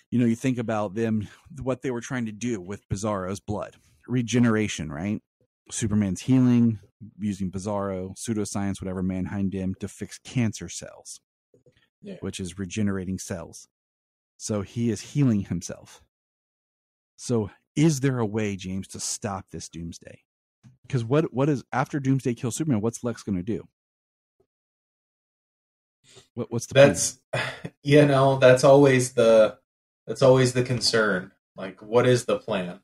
[SPEAKER 4] You think about them, what they were trying to do with Bizarro's blood. Regeneration, right? Superman's healing, using Bizarro, pseudoscience, whatever, Mankind him to fix cancer cells, which is regenerating cells. So he is healing himself. So is there a way, James, to stop this Doomsday? Because what is, after Doomsday kills Superman, what's Lex going to do? What's the
[SPEAKER 6] that's plan? That's always the concern. Like, what is the plan?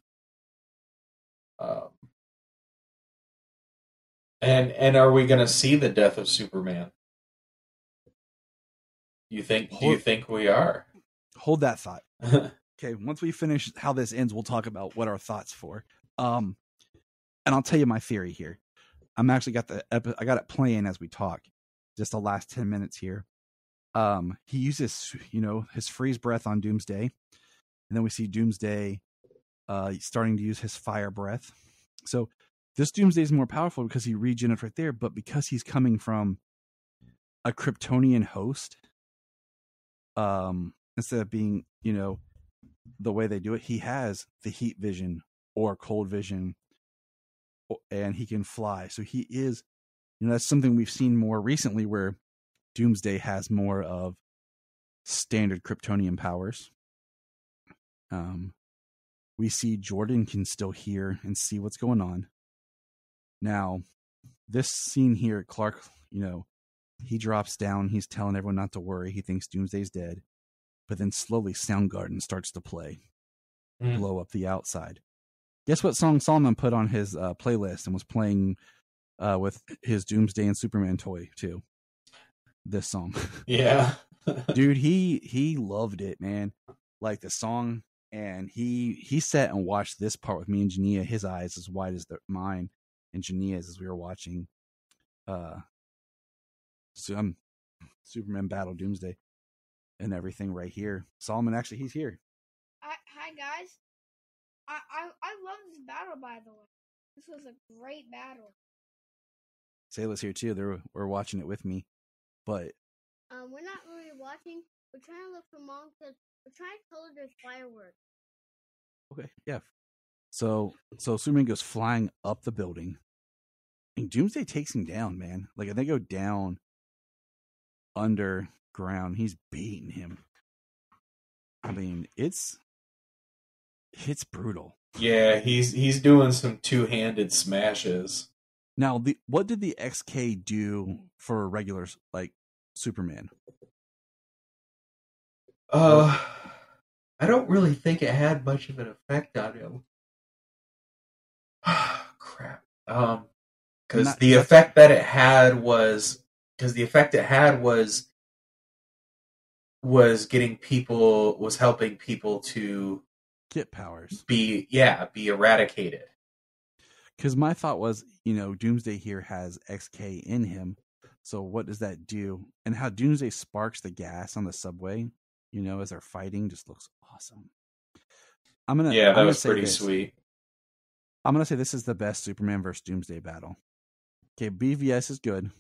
[SPEAKER 6] And are we going to see the death of Superman? Do you think we are?
[SPEAKER 4] Hold that thought. Okay, once we finish how this ends, we'll talk about what our thoughts for. And I'll tell you my theory here. I'm actually I got it playing as we talk. Just the last 10 minutes here. He uses, his freeze breath on Doomsday, and then we see Doomsday starting to use his fire breath. So this Doomsday is more powerful because he regenerates right there, but because he's coming from a Kryptonian host, instead of being, the way they do it, he has the heat vision or cold vision, and he can fly. So he is, that's something we've seen more recently where Doomsday has more of standard Kryptonian powers. We see Jordan can still hear and see what's going on. Now, this scene here, Clark, he drops down. He's telling everyone not to worry. He thinks Doomsday's dead. But then slowly Soundgarden starts to play. Blow up the outside. Guess what song Solomon put on his playlist and was playing with his Doomsday and Superman toy, too? This song.
[SPEAKER 6] Yeah.
[SPEAKER 4] Dude, he loved it, man. Like the song. And he sat and watched this part with me and Jania. His eyes as wide as mine and Jania's as we were watching Superman Battle Doomsday and everything right here. Solomon, actually, he's here.
[SPEAKER 2] Hi guys. I love this battle, by the way. This was a great battle.
[SPEAKER 4] Sayla's here too. We're watching it with me, but
[SPEAKER 2] we're not really watching. We're trying to look for mom because we're trying to tell her there's fireworks.
[SPEAKER 4] Okay, yeah. So Superman goes flying up the building, and Doomsday takes him down, man. Like, if they go down underground, he's beating him. I mean, it's brutal.
[SPEAKER 6] Yeah, he's doing some two-handed smashes.
[SPEAKER 4] Now, what did the XK do for regulars like Superman?
[SPEAKER 6] I don't really think it had much of an effect on him. Crap. Because the effect it had was helping people to
[SPEAKER 4] get powers,
[SPEAKER 6] be eradicated.
[SPEAKER 4] Because my thought was, Doomsday here has XK in him, so what does that do? And how Doomsday sparks the gas on the subway, as they're fighting, just looks awesome.
[SPEAKER 6] That was pretty sweet.
[SPEAKER 4] I'm gonna say this is the best Superman versus Doomsday battle. Okay, BVS is good,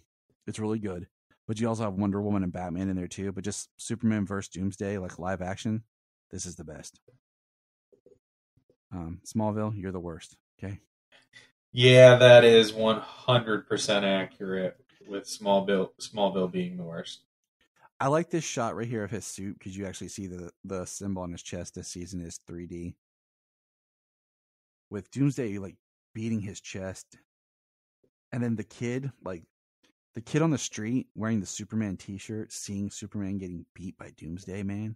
[SPEAKER 4] it's really good, but you also have Wonder Woman and Batman in there too. But just Superman versus Doomsday, like live action, this is the best. Smallville, you're the worst. Okay.
[SPEAKER 6] Yeah, that is 100% accurate, with Smallville being the worst.
[SPEAKER 4] I like this shot right here of his suit because you actually see the symbol on his chest this season is 3D. With Doomsday like beating his chest, and then the kid on the street wearing the Superman t-shirt, seeing Superman getting beat by Doomsday, man.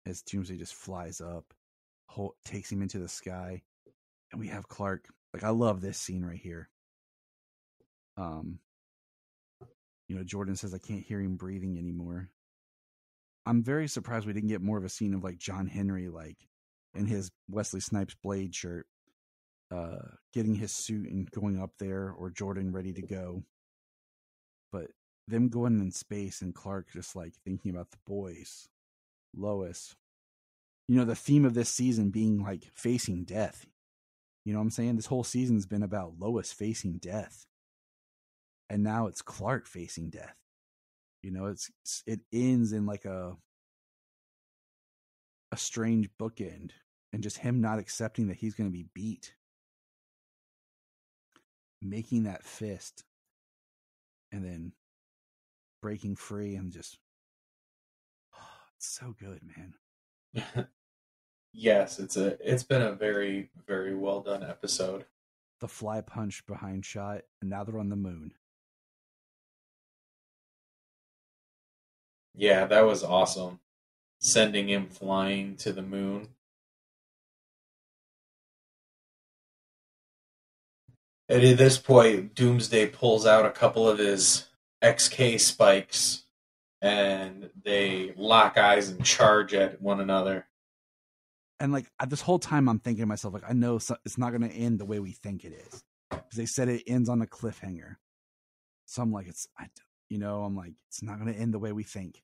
[SPEAKER 4] As Doomsday just flies up, takes him into the sky, and we have Clark. Like, I love this scene right here. Jordan says, I can't hear him breathing anymore. I'm very surprised we didn't get more of a scene of like John Henry, like in his Wesley Snipes Blade shirt, getting his suit and going up there, or Jordan ready to go. But them going in space and Clark just like thinking about the boys, Lois. The theme of this season being like facing death. You know what I'm saying? This whole season's been about Lois facing death. And now it's Clark facing death. It ends in like a strange bookend, and just him not accepting that he's going to be beat. Making that fist and then breaking free, and just it's so good, man.
[SPEAKER 6] Yes, it's been a very, very well done episode.
[SPEAKER 4] The fly punch behind shot, and now they're on the moon.
[SPEAKER 6] Yeah, that was awesome. Sending him flying to the moon. And at this point, Doomsday pulls out a couple of his XK spikes, and they lock eyes and charge at one another.
[SPEAKER 4] And like this whole time, I'm thinking to myself, like, I know it's not going to end the way we think it is, because they said it ends on a cliffhanger. So I'm like, I'm like, it's not going to end the way we think.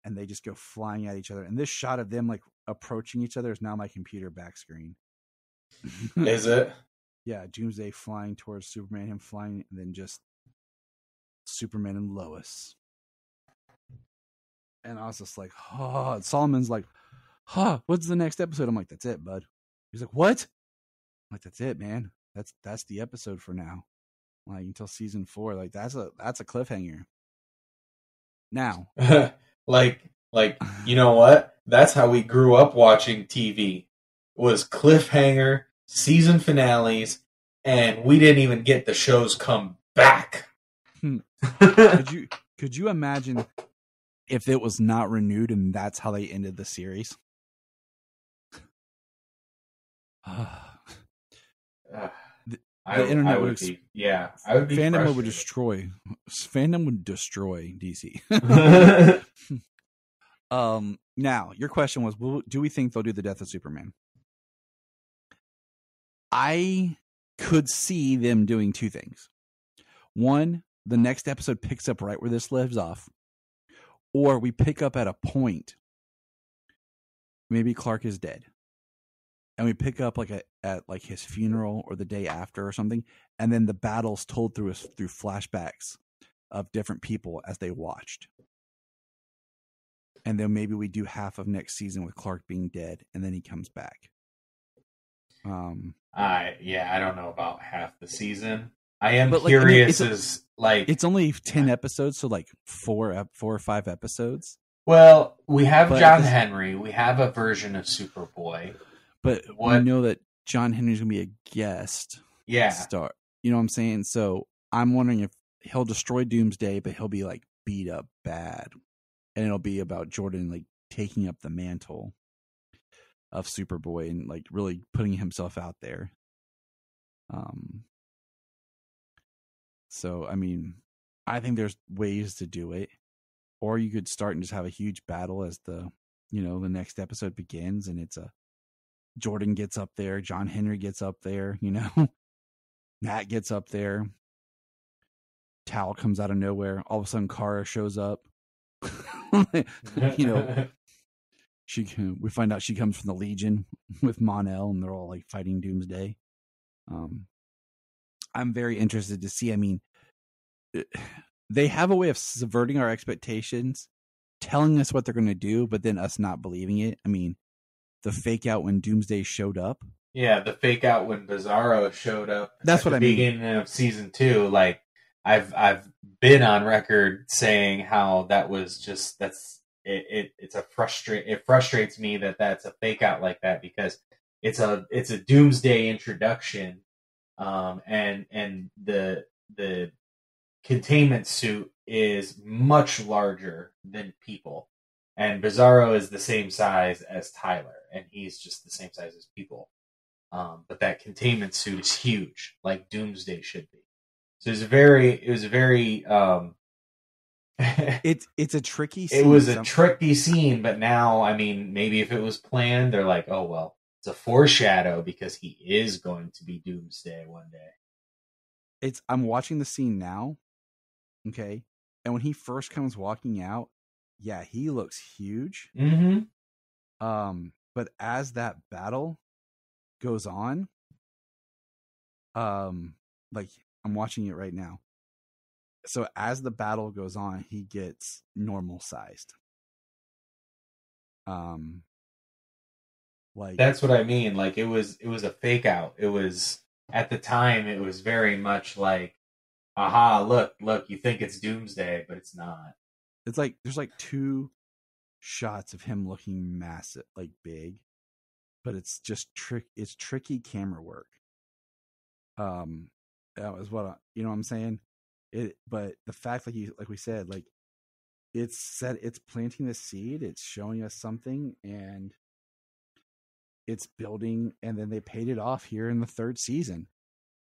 [SPEAKER 4] And they just go flying at each other. And this shot of them like approaching each other is now my computer back screen.
[SPEAKER 6] Is it?
[SPEAKER 4] Yeah, Doomsday flying towards Superman, him flying, and then just Superman and Lois. And I was just like, oh, and Solomon's like, what's the next episode? I'm like, that's it, bud. He's like, what? I'm like, that's it, man. That's the episode for now. Like until season 4. Like that's a cliffhanger. Now.
[SPEAKER 6] like you know what? That's how we grew up watching TV. Was cliffhanger, season finales, and we didn't even get the shows come back.
[SPEAKER 4] Could you imagine if it was not renewed and that's how they ended the series? The internet would be fandom would destroy. Fandom would destroy DC. Now your question was, do we think they'll do the death of Superman? I could see them doing two things. One, the next episode picks up right where this lives off, or we pick up at a point. Maybe Clark is dead, and we pick up at his funeral or the day after or something, and then the battle's told through flashbacks of different people as they watched. And then maybe we do half of next season with Clark being dead, and then he comes back.
[SPEAKER 6] I don't know about half the season. I am curious.
[SPEAKER 4] It's only 10 episodes, so like 4 or 5 episodes.
[SPEAKER 6] Well, we have John Henry. We have a version of Superboy.
[SPEAKER 4] But we know that John Henry's gonna be a guest.
[SPEAKER 6] Yeah.
[SPEAKER 4] Star. You know what I'm saying? So I'm wondering if he'll destroy Doomsday, but he'll be like beat up bad, and it'll be about Jordan like taking up the mantle of Superboy and like really putting himself out there. So I mean, I think there's ways to do it, or you could start and just have a huge battle as the next episode begins, and it's a Jordan gets up there, John Henry gets up there, Nat gets up there, Tal comes out of nowhere, all of a sudden Kara shows up. We find out she comes from the Legion with Mon-El, and they're all like fighting Doomsday. I'm very interested to see. I mean, they have a way of subverting our expectations, telling us what they're going to do, but then us not believing it. I mean, the fake out when Doomsday showed up.
[SPEAKER 6] Yeah, the fake out when Bizarro showed up.
[SPEAKER 4] That's what I mean.
[SPEAKER 6] Beginning of season 2, like I've been on record saying how that was just it frustrates me that that's a fake out like that, because it's a Doomsday introduction, and the containment suit is much larger than people. And Bizarro is the same size as Tyler, and he's just the same size as people. But that containment suit is huge, like Doomsday should be. So it was very.
[SPEAKER 4] It's a tricky scene.
[SPEAKER 6] It was a tricky scene, but now, I mean, maybe if it was planned, they're like, oh well, it's a foreshadow because he is going to be Doomsday one day.
[SPEAKER 4] I'm watching the scene now, okay, and when he first comes walking out, yeah, he looks huge.
[SPEAKER 6] Mm-hmm.
[SPEAKER 4] But as that battle goes on, like I'm watching it right now. So as the battle goes on, he gets normal sized. Like
[SPEAKER 6] that's what I mean. Like it was a fake out. It was, at the time, it was very much like, aha, look, you think it's Doomsday, but it's not.
[SPEAKER 4] It's like there's like 2 shots of him looking massive, like big, but it's just it's tricky camera work. That was what you know what I'm saying. But the fact, like we said, like it's planting the seed, it's showing us something, and it's building, and then they paid it off here in the 3rd season.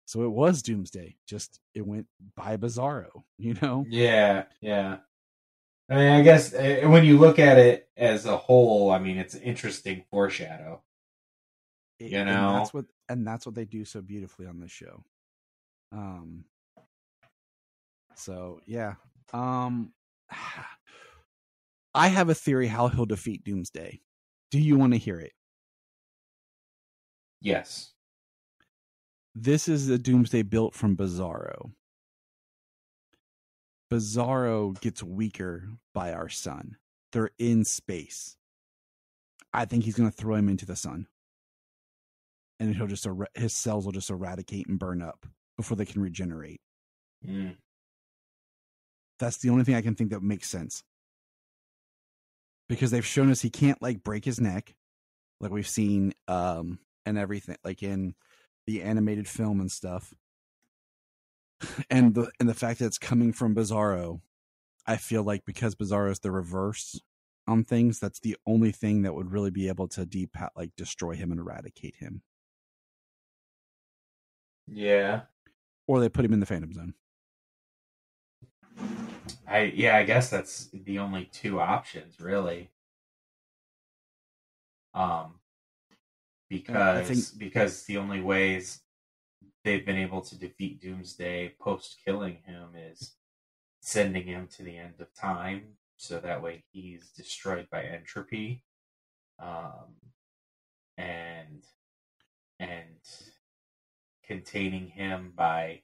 [SPEAKER 4] So it was Doomsday, just it went by Bizarro, you know?
[SPEAKER 6] Yeah. I mean, I guess when you look at it as a whole, I mean, it's an interesting foreshadow. You know,
[SPEAKER 4] and that's what they do so beautifully on this show. So yeah. I have a theory how he'll defeat Doomsday. Do you want to hear it?
[SPEAKER 6] Yes.
[SPEAKER 4] This is the Doomsday built from Bizarro. Bizarro gets weaker by our sun. They're in space. I think he's going to throw him into the sun. And he'll just his cells will just eradicate and burn up before they can regenerate.
[SPEAKER 6] Mm.
[SPEAKER 4] That's the only thing I can think that makes sense. Because they've shown us he can't like break his neck, like we've seen and everything, like in the animated film and stuff. And the fact that it's coming from Bizarro, I feel like because Bizarro is the reverse on things, that's the only thing that would really be able to destroy him and eradicate him.
[SPEAKER 6] Yeah.
[SPEAKER 4] Or they put him in the Phantom Zone.
[SPEAKER 6] I guess that's the only 2 options, really. Because the only ways they've been able to defeat Doomsday post killing him is sending him to the end of time, so that way he's destroyed by entropy, and containing him by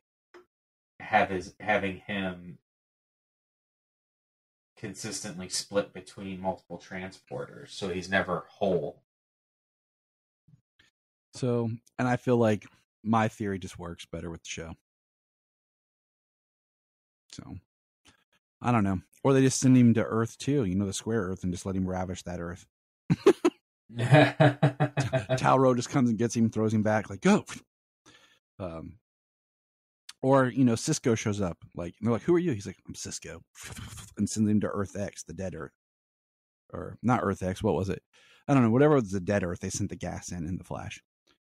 [SPEAKER 6] having him consistently split between multiple transporters, so he's never whole.
[SPEAKER 4] So, and I feel like my theory just works better with the show. So, I don't know. Or they just send him to Earth too, the square Earth, and just let him ravish that Earth. Tauro just comes and gets him, throws him back, like, go! Or, Cisco shows up, like, and they're like, who are you? He's like, I'm Cisco. And sends him to Earth X, the dead Earth. Or, not Earth X, what was it? I don't know, whatever was the dead Earth, they sent the gas in the Flash.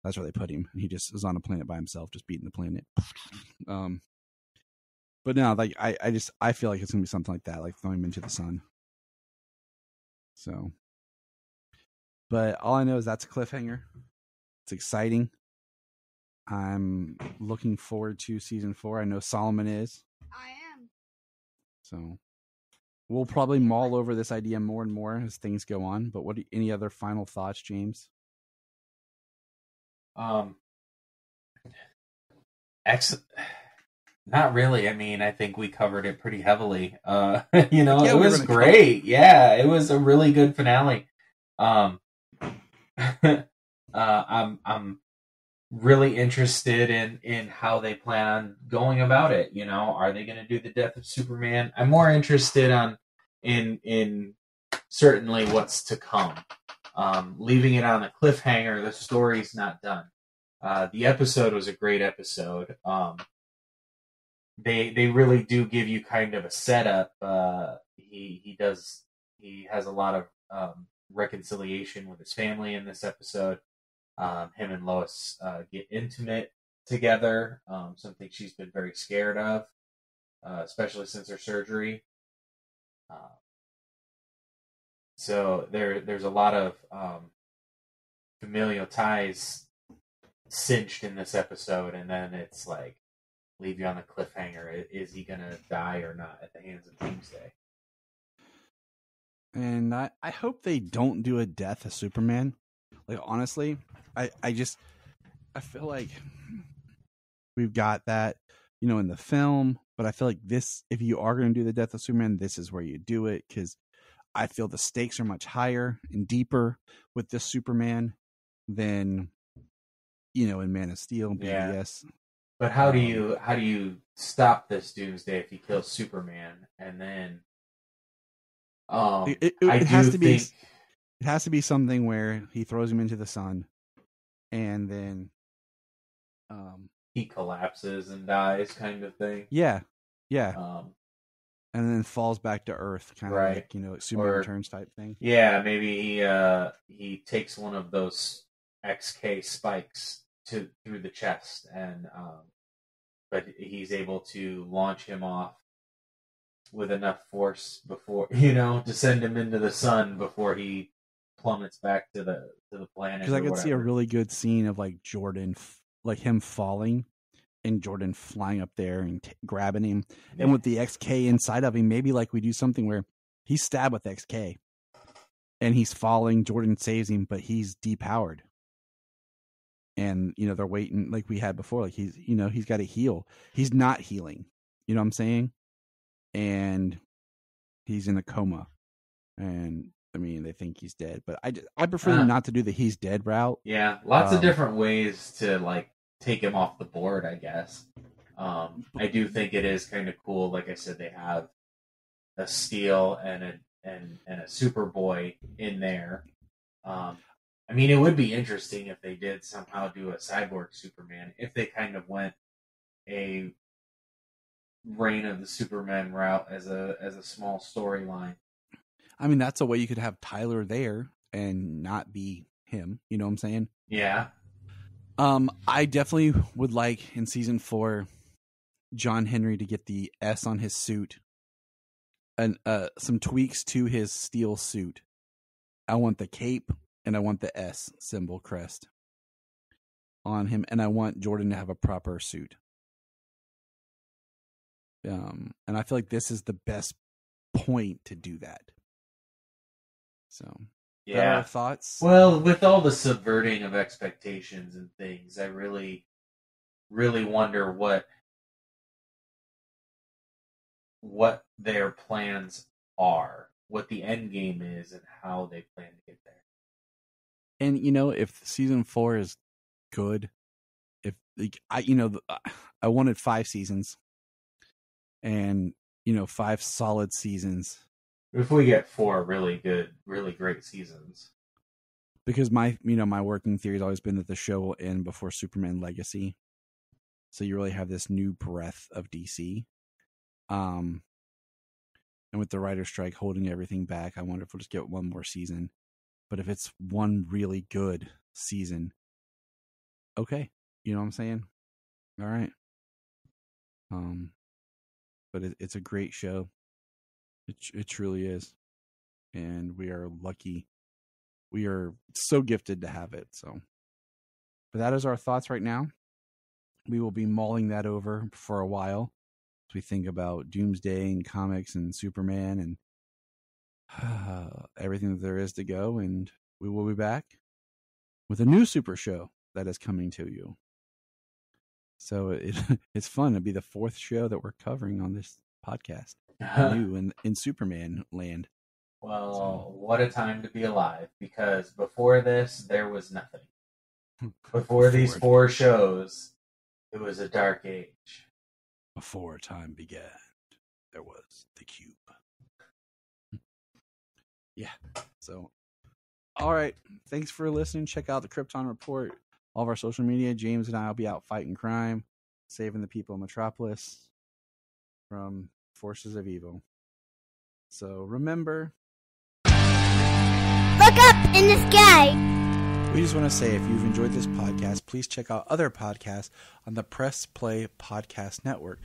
[SPEAKER 4] That's where they put him. He just was on a planet by himself, just beating the planet. But no, like, I feel like it's going to be something like that, like throwing him into the sun. So. But all I know is that's a cliffhanger. It's exciting. I'm looking forward to season 4. I know Solomon is.
[SPEAKER 2] I am.
[SPEAKER 4] So we'll probably mull over this idea more and more as things go on. But any other final thoughts, James?
[SPEAKER 6] Not really. I mean, I think we covered it pretty heavily. It was great. Yeah, it was a really good finale. I'm really interested in how they plan on going about it. Are they going to do the death of Superman? I'm more interested in certainly what's to come. Leaving it on a cliffhanger, the story's not done. The episode was a great episode. They really do give you kind of a setup. He has a lot of reconciliation with his family in this episode. Him and Lois get intimate together, something she's been very scared of, especially since her surgery. So there's a lot of familial ties cinched in this episode, and then it's like, leave you on a cliffhanger. Is he gonna die or not at the hands of Doomsday?
[SPEAKER 4] And I hope they don't do a death of Superman. Like, honestly, I feel like we've got that, in the film, but I feel like this, if you are going to do the death of Superman, this is where you do it, because I feel the stakes are much higher and deeper with this Superman than, in Man of Steel, BVS.
[SPEAKER 6] Yeah. But how do you stop this Doomsday if he kills Superman? And then
[SPEAKER 4] it has to be something where he throws him into the sun, and then
[SPEAKER 6] he collapses and dies, kind of thing.
[SPEAKER 4] Yeah. and then falls back to Earth, kind of like, like Superman Returns type thing.
[SPEAKER 6] Yeah, maybe he takes one of those XK spikes through the chest, and but he's able to launch him off with enough force before to send him into the sun before he plummets back to the planet.
[SPEAKER 4] Because I could see a really good scene of like Jordan, like him falling, and Jordan flying up there and grabbing him, and with the XK inside of him, maybe like we do something where he's stabbed with XK, and he's falling. Jordan saves him, but he's depowered, and they're waiting like we had before. Like he's got to heal. He's not healing. You know what I'm saying? And he's in a coma, and I mean, they think he's dead, but I prefer not to do the he's dead route.
[SPEAKER 6] Yeah, lots of different ways to like take him off the board, I guess. I do think it is kind of cool. Like I said, they have a Steel and a Superboy in there. I mean, it would be interesting if they did somehow do a Cyborg Superman, if they kind of went a Reign of the Superman route as a small storyline.
[SPEAKER 4] I mean, that's a way you could have Tyler there and not be him. You know what I'm saying?
[SPEAKER 6] Yeah.
[SPEAKER 4] I definitely would like in season 4, John Henry to get the S on his suit and some tweaks to his Steel suit. I want the cape and I want the S symbol crest on him, and I want Jordan to have a proper suit. And I feel like this is the best point to do that. So,
[SPEAKER 6] yeah.
[SPEAKER 4] Thoughts?
[SPEAKER 6] Well, with all the subverting of expectations and things, I really, really wonder what their plans are, what the end game is, and how they plan to get there.
[SPEAKER 4] And if season 4 is good, if I wanted 5 seasons, and 5 solid seasons.
[SPEAKER 6] If we get 4 really good, really great seasons.
[SPEAKER 4] Because my working theory has always been that the show will end before Superman Legacy. So you really have this new breath of DC. And with the writer's strike holding everything back, I wonder if we'll just get one more season. But if it's one really good season, okay. You know what I'm saying? All right. But it's a great show. It truly is. And we are lucky. We are so gifted to have it. So, but that is our thoughts right now. We will be mulling that over for a while as we think about Doomsday and comics and Superman and everything that there is to go. And we will be back with a new super show that is coming to you. So it's fun to be the 4th show that we're covering on this podcast. New in Superman land.
[SPEAKER 6] Well, what a time to be alive, because before this, there was nothing. Before these 4 shows, it was a dark age.
[SPEAKER 4] Before time began, there was the cube. Yeah. So, all right. Thanks for listening. Check out the Krypton Report. All of our social media. James and I will be out fighting crime, saving the people of Metropolis from forces of evil. So remember,
[SPEAKER 7] look up in the sky.
[SPEAKER 4] We just want to say, if you've enjoyed this podcast, please check out other podcasts on the Press Play Podcast Network.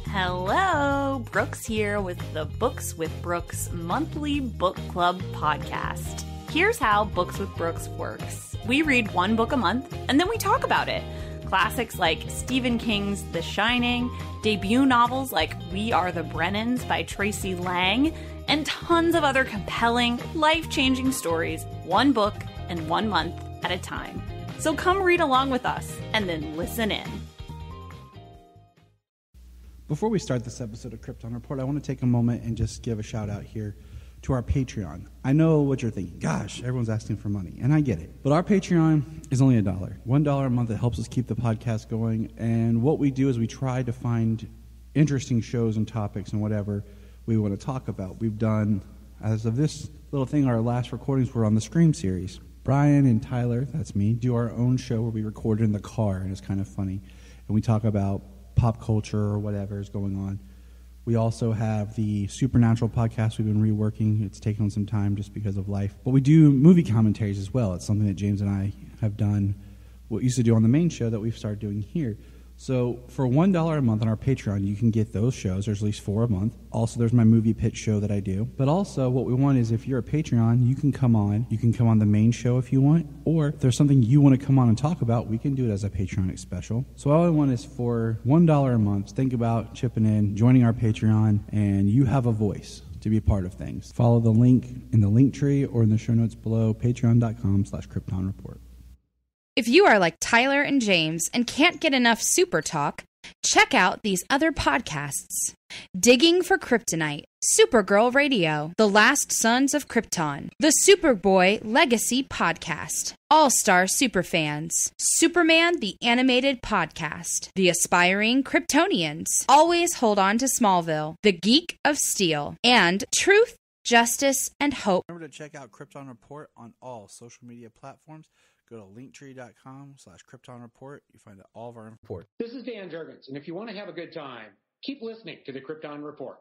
[SPEAKER 8] Hello, Brooks here with the Books with Brooks monthly book club podcast. Here's how Books with Brooks works. We read one book a month, and then we talk about it. Classics like Stephen King's The Shining, debut novels like We Are the Brennans by Tracy Lang, and tons of other compelling, life-changing stories, one book and 1 month at a time. So come read along with us, and then listen in.
[SPEAKER 4] Before we start this episode of Krypton Report, I want to take a moment and just give a shout out here to our Patreon. I know what you're thinking. Gosh, everyone's asking for money, and I get it. But our Patreon is only $1. $1 a month that helps us keep the podcast going. And what we do is we try to find interesting shows and topics and whatever we want to talk about. We've done, as of this little thing, our last recordings were on the Scream series. Brian and Tyler, that's me, do our own show where we record in the car, and it's kind of funny. And we talk about pop culture or whatever is going on. We also have the Supernatural podcast we've been reworking. It's taken some time just because of life. But we do movie commentaries as well. It's something that James and I have done, what we used to do on the main show that we've started doing here. So for $1 a month on our Patreon, you can get those shows. There's at least 4 a month. Also, there's my movie pitch show that I do. But also, what we want is if you're a Patreon, you can come on. You can come on the main show if you want. Or if there's something you want to come on and talk about, we can do it as a Patreon special. So all I want is for $1 a month, think about chipping in, joining our Patreon, and you have a voice to be a part of things. Follow the link in the link tree or in the show notes below, patreon.com/KryptonReport.
[SPEAKER 9] If you are like Tyler and James and can't get enough super talk, check out these other podcasts. Digging for Kryptonite, Supergirl Radio, The Last Sons of Krypton, The Superboy Legacy Podcast, All-Star Superfans, Superman the Animated Podcast, The Aspiring Kryptonians, Always Hold On to Smallville, The Geek of Steel, and Truth, Justice, and Hope.
[SPEAKER 4] Remember to check out Krypton Report on all social media platforms. Go to linktree.com/Krypton Report. You find all of our report.
[SPEAKER 10] This is Dan Jurgens, and if you want to have a good time, keep listening to the Krypton Report.